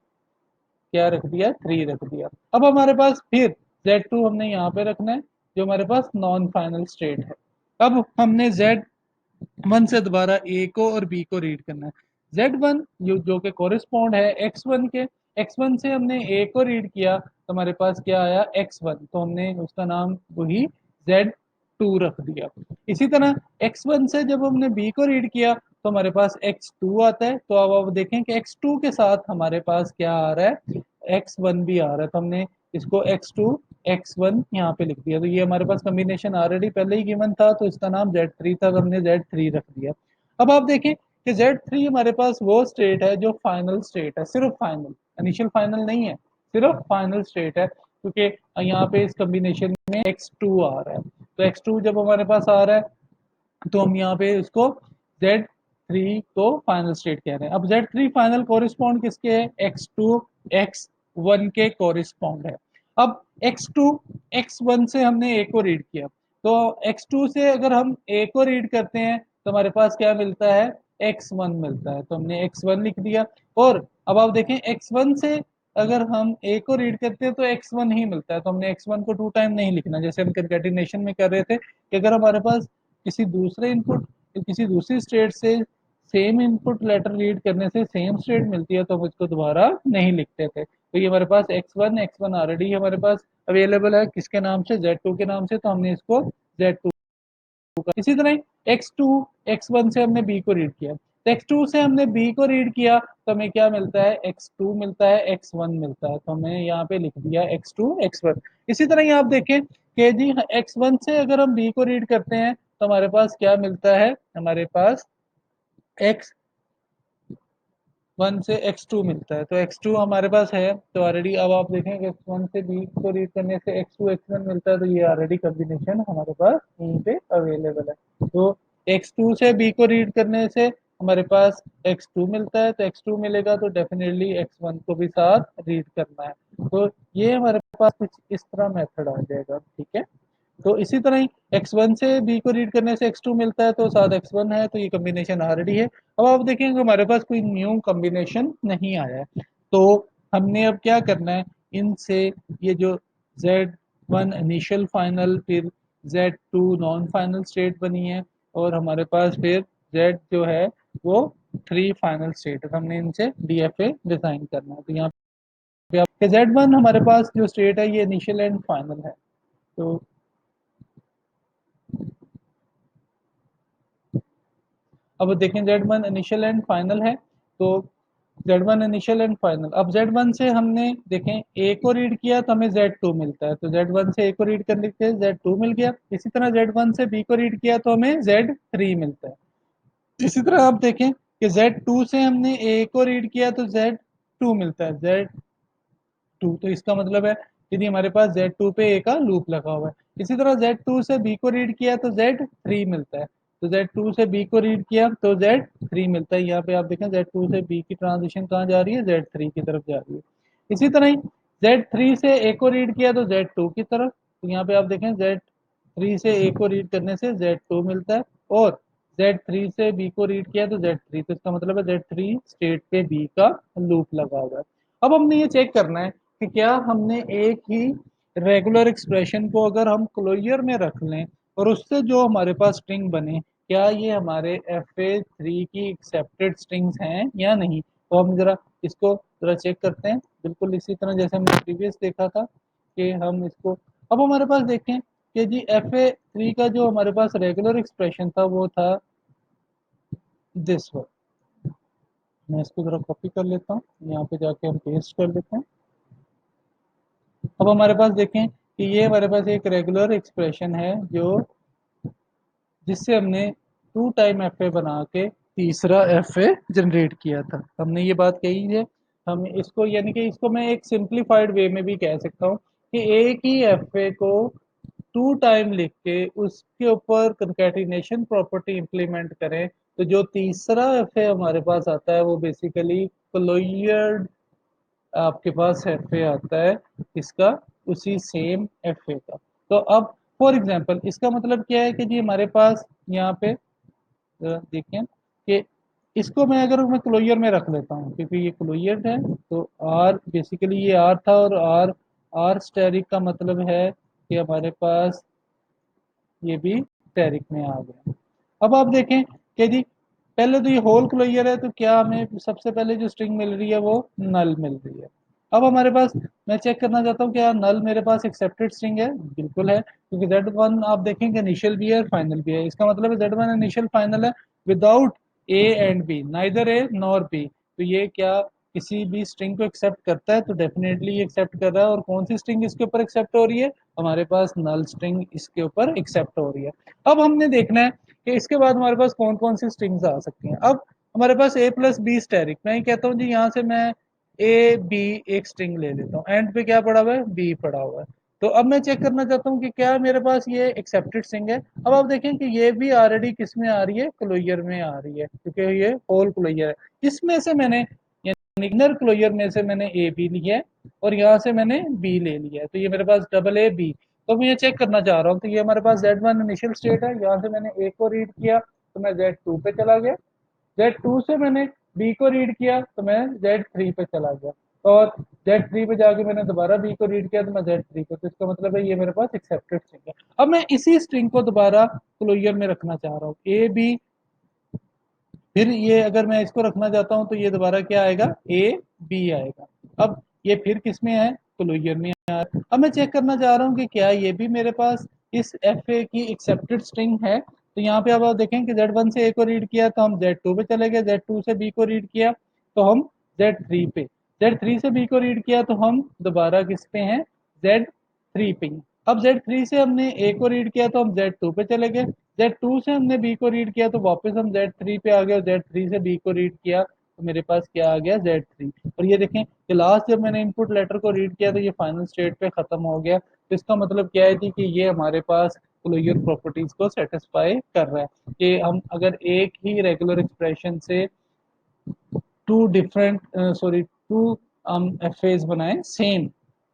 क्या रख दिया, 3 रख दिया। अब हमारे पास फिर Z2 हमने यहाँ पे रखना है जो हमारे पास नॉन फाइनल स्टेट है। अब हमने Z1 से दोबारा A को और B को रीड करना है। Z1 जो कि कोरिस्पॉन्ड है X1 के, X1 से हमने A को रीड किया तो हमारे पास क्या आया, X1, तो हमने उसका नाम वही Z2 रख दिया। इसी तरह X1 से जब हमने B को रीड किया तो हमारे पास X2 आता है। तो अब आप देखें कि X2 के साथ हमारे पास क्या आ रहा है, X1 भी आ रहा है। तो हमने इसको X2 X1 यहाँ पे लिख दिया। तो ये हमारे पास कॉम्बिनेशन ऑलरेडी पहले ही गिवन था तो इसका नाम Z3 था, तो हमने Z3 रख दिया। अब आप देखें कि Z3 हमारे पास वो स्टेट है जो फाइनल स्टेट है, सिर्फ फाइनल, इनिशियल फाइनल नहीं है, सिर्फ फाइनल स्टेट है, क्योंकि यहाँ पे इस कॉम्बिनेशन में X2 आ रहा है। तो X2 जब हमारे पास आ रहा है तो हम यहाँ पे इसको Z3 को फाइनल स्टेट कह रहे हैं। अब Z3 फाइनल कोरिस्पॉन्ड किसके है, X2 X1 के कोरिस्पॉन्ड है। अब X2 X1 से हमने A को रीड किया तो X2 से अगर हम A को रीड करते हैं तो हमारे पास क्या मिलता है, X1 मिलता है। तो हमने X1 लिख दिया। और अब आप देखें X1 से अगर हम A को रीड करते हैं तो X1 ही मिलता है। तो हमने X1 को 2 टाइम नहीं लिखना, जैसे हम कंकैटिनेशन में कर रहे थे कि अगर हमारे पास किसी दूसरे इनपुट, किसी दूसरी स्टेट से सेम इनपुट लेटर रीड करने से सेम स्टेट मिलती है तो हम इसको दोबारा नहीं लिखते थे। तो ये हमारे पास X1 ऑलरेडी हमारे पास अवेलेबल है किसके नाम से, Z2 के नाम से, तो हमने इसको Z2 का। इसी तरह X2 X1 से हमने B को रीड किया तो X2 से हमने B को रीड किया तो हमें क्या मिलता है, X2 मिलता है, X1 मिलता है। तो हमने यहाँ पे लिख दिया X2 X1। इसी तरह ही आप देखें कि जी X1 से अगर हम B को रीड करते हैं तो हमारे पास क्या मिलता है, हमारे पास X1 से X2 मिलता है। तो X2 हमारे पास है तो ऑलरेडी। अब आप देखें कि X1 से B को रीड करने से X2 X1 मिलता है तो ये ऑलरेडी कॉम्बिनेशन हमारे पास यहीं पे अवेलेबल है। तो X2 से B को रीड करने से हमारे पास x2 मिलता है, तो x2 मिलेगा तो डेफिनेटली x1 को भी साथ रीड करना है। तो ये हमारे पास कुछ इस तरह मेथड आ जाएगा, ठीक है। तो इसी तरह ही x1 से b को रीड करने से x2 मिलता है, तो साथ x1 है, तो ये कॉम्बिनेशन ऑलरेडी है। अब आप देखेंगे हमारे पास कोई न्यू कॉम्बिनेशन नहीं आया है। तो हमने अब क्या करना है, इनसे ये जो Z1 इनिशियल फाइनल, फिर Z2 नॉन फाइनल स्टेट बनी है, और हमारे पास फिर Z जो है वो 3 फाइनल स्टेट है, हमने इनसे DFA डिजाइन करना है। तो यहाँ पे आप Z1 हमारे पास जो स्टेट है ये इनिशियल एंड फाइनल है। तो अब देखें Z1 इनिशियल एंड फाइनल है, तो Z1 इनिशियल एंड फाइनल, अब Z1 से हमने देखें A को रीड किया तो हमें Z2 मिलता है, तो Z1 से A को रीड करने से Z2 मिल गया। इसी तरह Z1 से B को रीड किया तो हमें Z3 मिलता है। इसी तरह आप देखें कि Z2 से हमने A को रीड किया तो Z2 मिलता है, Z2, तो इसका मतलब है यदि हमारे पास Z2 पे A का लूप लगा हुआ है। इसी तरह Z2 से B को रीड किया तो Z3 मिलता है, तो Z2 से B को रीड किया तो Z3 मिलता है। यहाँ पे आप देखें Z2 से B की ट्रांजिशन कहाँ जा रही है, Z3 की तरफ जा रही है। इसी तरह ही Z3 से A को रीड किया तो Z2 की तरफ, तो यहाँ पे आप देखें Z3 से A को रीड करने से Z2 मिलता है, और Z3 से B को रीड किया तो Z3, तो इसका मतलब है Z3 स्टेट पे B का लूप लगा हुआ है। अब हमने ये चेक करना है कि क्या हमने एक ही रेगुलर एक्सप्रेशन को अगर हम क्लोजर में रख लें और उससे जो हमारे पास स्ट्रिंग बने, क्या ये हमारे FA3 की एक्सेप्टेड स्ट्रिंग्स हैं या नहीं। तो हम जरा इसको जरा चेक करते हैं, बिल्कुल इसी तरह जैसे हमने प्रीवियस देखा था कि हम इसको, अब हमारे पास देखें कि जी FA3 का जो हमारे पास रेगुलर एक्सप्रेशन था वो था दिस वन। मैं इसको जरा कॉपी कर लेता हूँ, यहाँ पे जाके हम पेस्ट कर लेते हैं। अब हमारे पास देखें कि ये हमारे पास एक रेगुलर एक्सप्रेशन है जो जिससे हमने 2 टाइम FA बना के तीसरा FA जनरेट किया था, हमने ये बात कही है। हम इसको यानी कि इसको मैं एक सिंप्लीफाइड वे में भी कह सकता हूँ कि एक ही FA को 2 टाइम लिख के उसके ऊपर कंकैटिनेशन प्रॉपर्टी इंप्लीमेंट करें, तो जो तीसरा FA हमारे पास आता है वो बेसिकली क्लोजर्ड आपके पास FA आता है, इसका उसी सेम FA का। तो अब फॉर एग्जांपल इसका मतलब क्या है कि जी हमारे पास यहाँ पे देखें कि इसको मैं अगर मैं क्लोजर में रख लेता हूँ क्योंकि ये क्लोजर है, तो आर बेसिकली ये आर था, और आर आर स्टेरिक का मतलब है कि हमारे पास ये भी टैरिक में आ गया। अब आप देखें कि जी पहले तो ये होल क्लोजर है, तो क्या हमें सबसे पहले जो स्ट्रिंग मिल रही है वो नल मिल रही है। अब हमारे पास, मैं चेक करना चाहता हूँ क्या नल मेरे पास एक्सेप्टेड स्ट्रिंग है, बिल्कुल है, क्योंकि Z1 आप देखेंगे इनिशियल भी है फाइनल भी है, इसका मतलब है Z1 इनिशियल फाइनल है without A and B, neither A nor B. तो ये क्या किसी भी स्ट्रिंग को एक्सेप्ट करता है, तो डेफिनेटली ये एक्सेप्ट कर रहा है। और कौन सी स्ट्रिंग इसके ऊपर एक्सेप्ट हो रही है, हमारे पास नल स्ट्रिंग इसके ऊपर एक्सेप्ट हो रही है। अब हमने देखना है कि इसके बाद हमारे पास कौन कौन सी स्ट्रिंग्स आ सकती हैं। अब हमारे पास ए प्लस बी स्टैरिक, मैं ये कहता हूँ जी यहाँ से मैं ए बी एक स्ट्रिंग ले लेता हूँ, एंड पे क्या पड़ा हुआ है, बी पड़ा हुआ है। तो अब मैं चेक करना चाहता हूँ कि क्या मेरे पास ये एक्सेप्टेड स्ट्रिंग है। अब आप देखें कि ये भी ऑलरेडी किस में आ रही है, क्लोजर में आ रही है, क्योंकि ये होल क्लोजर है। इसमें से मैंने इनर क्लोजर में से मैंने ए बी लिया है, और यहाँ से मैंने बी ले लिया है, तो ये मेरे पास डबल ए बी। तो मैं ये चेक करना चाह रहा हूँ, तो ये हमारे पास Z1 इनिशियल स्टेट है, यहाँ से मैंने ए को रीड किया तो मैं Z2 पे चला गया, Z2 से मैंने बी को रीड किया तो मैं Z3 पे चला गया, और Z3 पे जाके मैंने दोबारा बी को रीड किया तो मैं Z3 पे, तो इसका मतलब है ये मेरे पास एक्सेप्टेड स्ट्रिंग है। अब मैं इसी स्ट्रिंग को दोबारा क्लोजर में रखना चाह रहा हूँ, ए बी, फिर ये अगर मैं इसको रखना चाहता हूँ तो ये दोबारा क्या आएगा, ए बी आएगा। अब ये फिर किस में है, क्लोजर में है। अब मैं चेक करना चाह रहा हूँ कि क्या ये भी मेरे पास इस FA की एक्सेप्टेड स्ट्रिंग है। तो यहाँ पे अब आप देखें कि Z1 से A को रीड किया तो हम Z2 पे चले गए, Z2 से B को रीड किया तो हम Z3 पे, Z3 से B को रीड किया तो हम दोबारा किस पे हैं, Z3 पे ही। अब Z3 से हमने A को रीड किया तो हम Z2 पे चले गए, Z2 से हमने B को रीड किया तो वापस हम Z3 पे आ गए, और Z3 से B को रीड किया तो मेरे पास क्या आ गया, Z3। और ये देखें कि लास्ट जब मैंने इनपुट लेटर को रीड किया तो ये फाइनल स्टेट पे खत्म हो गया। तो इसका मतलब क्या है जी कि ये हमारे पास क्लोजर प्रॉपर्टीज को सेटिस्फाई कर रहा है कि हम अगर एक ही रेगुलर एक्सप्रेशन से two different sorry two F As बनाए सेम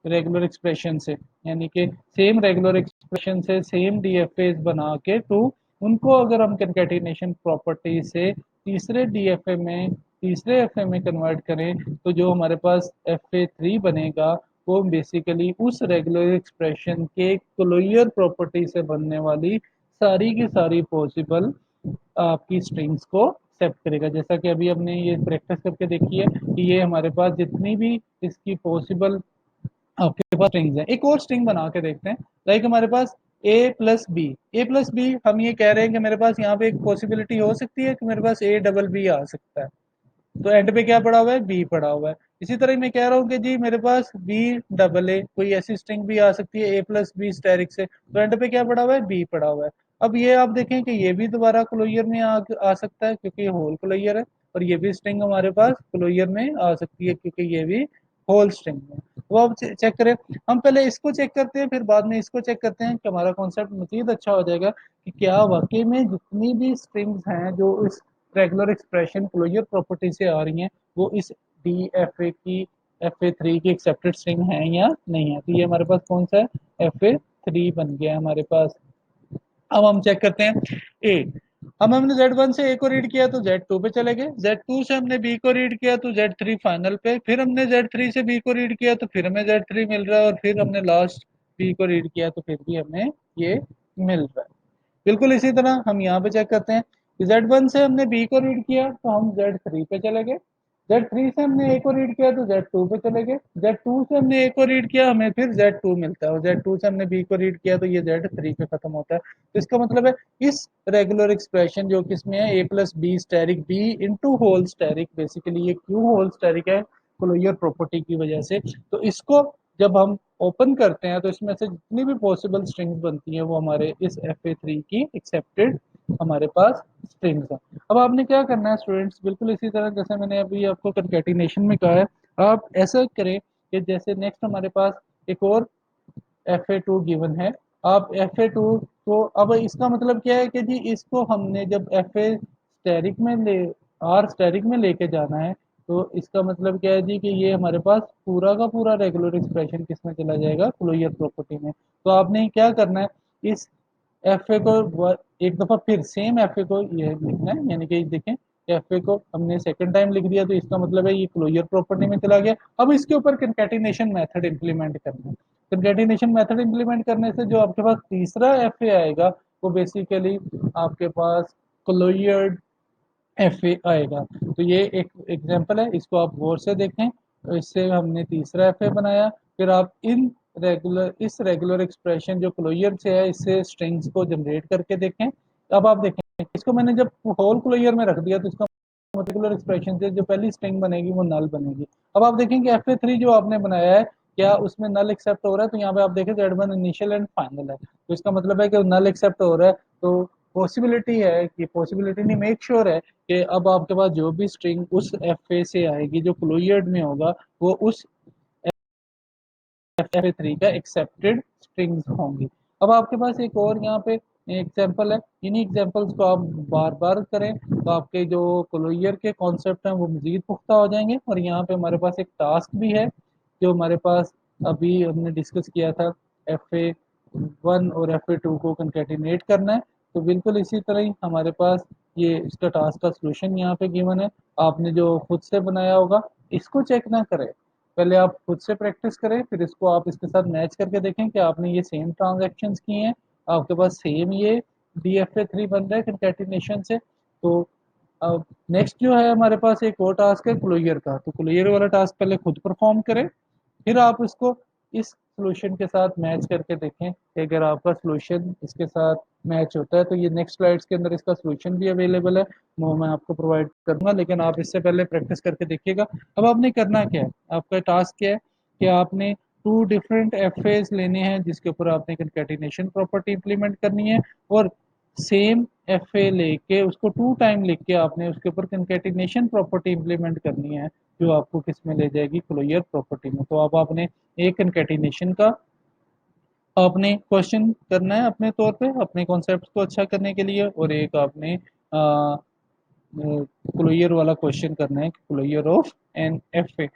रेगुलर एक्सप्रेशन से, यानी कि सेम रेगुलर एक्सप्रेशन से सेम डी एफ एज बना के टू उनको अगर हम कंकेटिनेशन प्रॉपर्टी से तीसरे डी एफ ए में तीसरे एफ ए में कन्वर्ट करें तो जो हमारे पास एफ ए थ्री बनेगा वो बेसिकली उस रेगुलर एक्सप्रेशन के क्लोजर प्रॉपर्टी से बनने वाली सारी की सारी पॉसिबल आपकी स्ट्रिंग्स को एक्सेप्ट करेगा। जैसा कि अभी हमने ये प्रैक्टिस करके देखी है कि ये हमारे पास जितनी भी इसकी पॉसिबल आपके पास स्ट्रिंग्स हैं, एक और स्ट्रिंग बना के देखते हैं। लाइक हमारे पास ए प्लस बी हम ये कह रहे हैं कि मेरे पास यहाँ पे एक पॉसिबिलिटी हो सकती है कि मेरे पास ए डबल बी आ सकता है, तो एंड पे क्या पड़ा हुआ है, बी पड़ा हुआ है। इसी तरह मैं कह रहा हूँ कि जी मेरे पास बी डबल ए कोई ऐसी स्ट्रिंग भी आ सकती है ए प्लस बी स्टेरिक से, तो एंड पे क्या पड़ा हुआ है, बी पड़ा हुआ है। अब ये आप देखें कि ये भी दोबारा क्लोजर में आ सकता है क्योंकि ये होल क्लोजर है, और ये भी स्ट्रिंग हमारे पास क्लोजर में आ सकती है क्योंकि ये भी होल स्ट्रिंग है। तो आप चेक करें, हम पहले इसको चेक करते हैं फिर बाद में इसको चेक करते हैं कि हमारा कॉन्सेप्ट मजीद अच्छा हो जाएगा कि क्या वाकई में जितनी भी स्ट्रिंग्स हैं जो इस रेगुलर एक्सप्रेशन क्लोजर प्रॉपर्टी से आ रही हैं वो इस डी एफ ए की एफ ए थ्री की एक्सेप्टेड स्ट्रिंग है या नहीं है। तो ये हमारे पास कौन सा है, एफ ए थ्री बन गया हमारे पास। अब हम चेक करते हैं ए। अब हमने Z1 से ए को रीड किया तो Z2 पे चले गए, Z2 से हमने बी को रीड किया तो Z3 फाइनल पे, फिर हमने Z3 से बी को रीड किया तो फिर हमें Z3 मिल रहा है, और फिर हमने लास्ट बी को रीड किया तो फिर भी हमें ये मिल रहा है। बिल्कुल इसी तरह हम यहाँ पे चेक करते हैं कि Z1 से हमने बी को रीड किया तो हम Z3 पे चले गए, Z3 से हमने ए को रीड किया तो Z2 पे चले गए, Z2 से हमने ए को रीड किया हमें फिर Z2 मिलता है, और Z2 से हमने बी को रीड किया तो ये Z3 पे खत्म होता है। तो इसका मतलब है इस रेगुलर एक्सप्रेशन जो कि इसमें है A plus B asterisk B into whole asterisk, basically ये क्यों होल स्टेरिक है, क्लोजर प्रॉपर्टी की वजह से। तो इसको जब हम ओपन करते हैं तो इसमें से जितनी भी पॉसिबल स्ट्रिंग्स बनती हैं वो हमारे इस एफ ए थ्री की एक्सेप्टेड हमारे पास स्ट्रिंग्स हैं। अब आपने क्या करना है स्टूडेंट्स, बिल्कुल इसी तरह जैसे मैंने अभी आपको कंकैटिनेशन में कहा है, आप ऐसा करें कि जैसे नेक्स्ट हमारे पास एक और एफ ए टू गिवन है, आप एफ ए टू को अब इसका मतलब क्या है कि जी इसको हमने जब एफ ए स्टेरिक में ले आर स्टेरिक में लेके जाना है तो इसका मतलब क्या है जी कि ये हमारे पास पूरा का पूरा रेगुलर एक्सप्रेशन किस में चला जाएगा, क्लोजर प्रॉपर्टी में। तो आपने क्या करना है, इस एफ ए को एक दफा फिर सेम एफ ए को ये लिखना है, यानी कि देखें एफ ए को हमने सेकंड टाइम लिख दिया तो इसका मतलब है ये क्लोजर प्रॉपर्टी में चला गया। अब इसके ऊपर कंकैटिनेशन मेथड इंप्लीमेंट करना है। कंकैटिनेशन मेथड इंप्लीमेंट करने से जो आपके पास तीसरा एफ ए आएगा वो बेसिकली आपके पास क्लोजर एफ ए आएगा। तो ये एक एग्जांपल है, इसको आप गौर से देखें। तो इससे हमने तीसरा एफ ए बनाया, फिर आप इन इस रेगुलर एक्सप्रेशन जो क्लोजर से है इससे स्ट्रिंग्स को जनरेट करके देखें। अब आप देखें इसको मैंने जब होल क्लोजर में रख दिया तो इसका रेगुलर एक्सप्रेशन से जो पहली स्ट्रिंग बनेगी वो नल बनेगी। अब आप देखेंगे एफ ए थ्री जो आपने बनाया है क्या उसमें नल एक्सेप्ट हो रहा है, तो यहाँ पे आप देखें Z1 इनिशियल एंड फाइनल है, तो इसका मतलब है कि नल एक्सेप्ट हो रहा है। तो पॉसिबिलिटी है कि पॉसिबिलिटी नहीं मेक श्योर है कि अब आपके पास जो भी स्ट्रिंग उस एफ ए से आएगी जो क्लोजर्ड में होगा वो उस एफ ए थ्री का एक्सेप्टेड स्ट्रिंग्स होंगी। अब आपके पास एक और यहाँ पे एग्जाम्पल है, इन्हीं एग्जाम्पल्स को आप बार बार करें तो आपके जो क्लोजर के कॉन्सेप्ट हैं वो मजीद पुख्ता हो जाएंगे। और यहाँ पे हमारे पास एक टास्क भी है जो हमारे पास अभी हमने डिस्कस किया था, एफ ए वन और एफ ए टू को कंकेटिनेट करना है। तो बिल्कुल इसी तरह ही हमारे पास ये इसका टास्क का सोल्यूशन यहाँ पे गिवन है। आपने जो खुद से बनाया होगा इसको चेक ना करें, पहले आप खुद से प्रैक्टिस करें फिर इसको आप इसके साथ मैच करके देखें कि आपने ये सेम ट्रांजैक्शंस किए हैं, आपके पास सेम ये डी एफ ए थ्री बन रहा है कंकैटिनेशन से। तो अब नेक्स्ट जो है हमारे पास एक और टास्क है क्लोजर का, तो क्लोजर वाला टास्क पहले खुद परफॉर्म करें फिर आप इसको इस सॉल्यूशन के साथ मैच करके देखें कि अगर आपका सॉल्यूशन इसके साथ मैच होता है तो ये नेक्स्ट स्लाइड्स के अंदर इसका सॉल्यूशन भी अवेलेबल है, वो मैं आपको प्रोवाइड करूंगा, लेकिन आप इससे पहले प्रैक्टिस करके देखिएगा। अब आपने करना क्या है, आपका टास्क क्या है कि आपने टू डिफरेंट एफ एज लेने हैं जिसके ऊपर आपने कंकैटिनेशन प्रॉपर्टी इंप्लीमेंट करनी है, और सेम एफ ए लेके उसको टू टाइम लिख के आपने उसके ऊपर कंकैटिनेशन प्रॉपर्टी इंप्लीमेंट करनी है जो आपको किस में ले जाएगी, क्लोजर प्रॉपर्टी में। तो अब आपने एक कंकैटिनेशन का आपने क्वेश्चन करना है अपने तौर पे अपने कॉन्सेप्ट को अच्छा करने के लिए, और एक आपने क्लोजर वाला क्वेश्चन करना है, closure of N F A.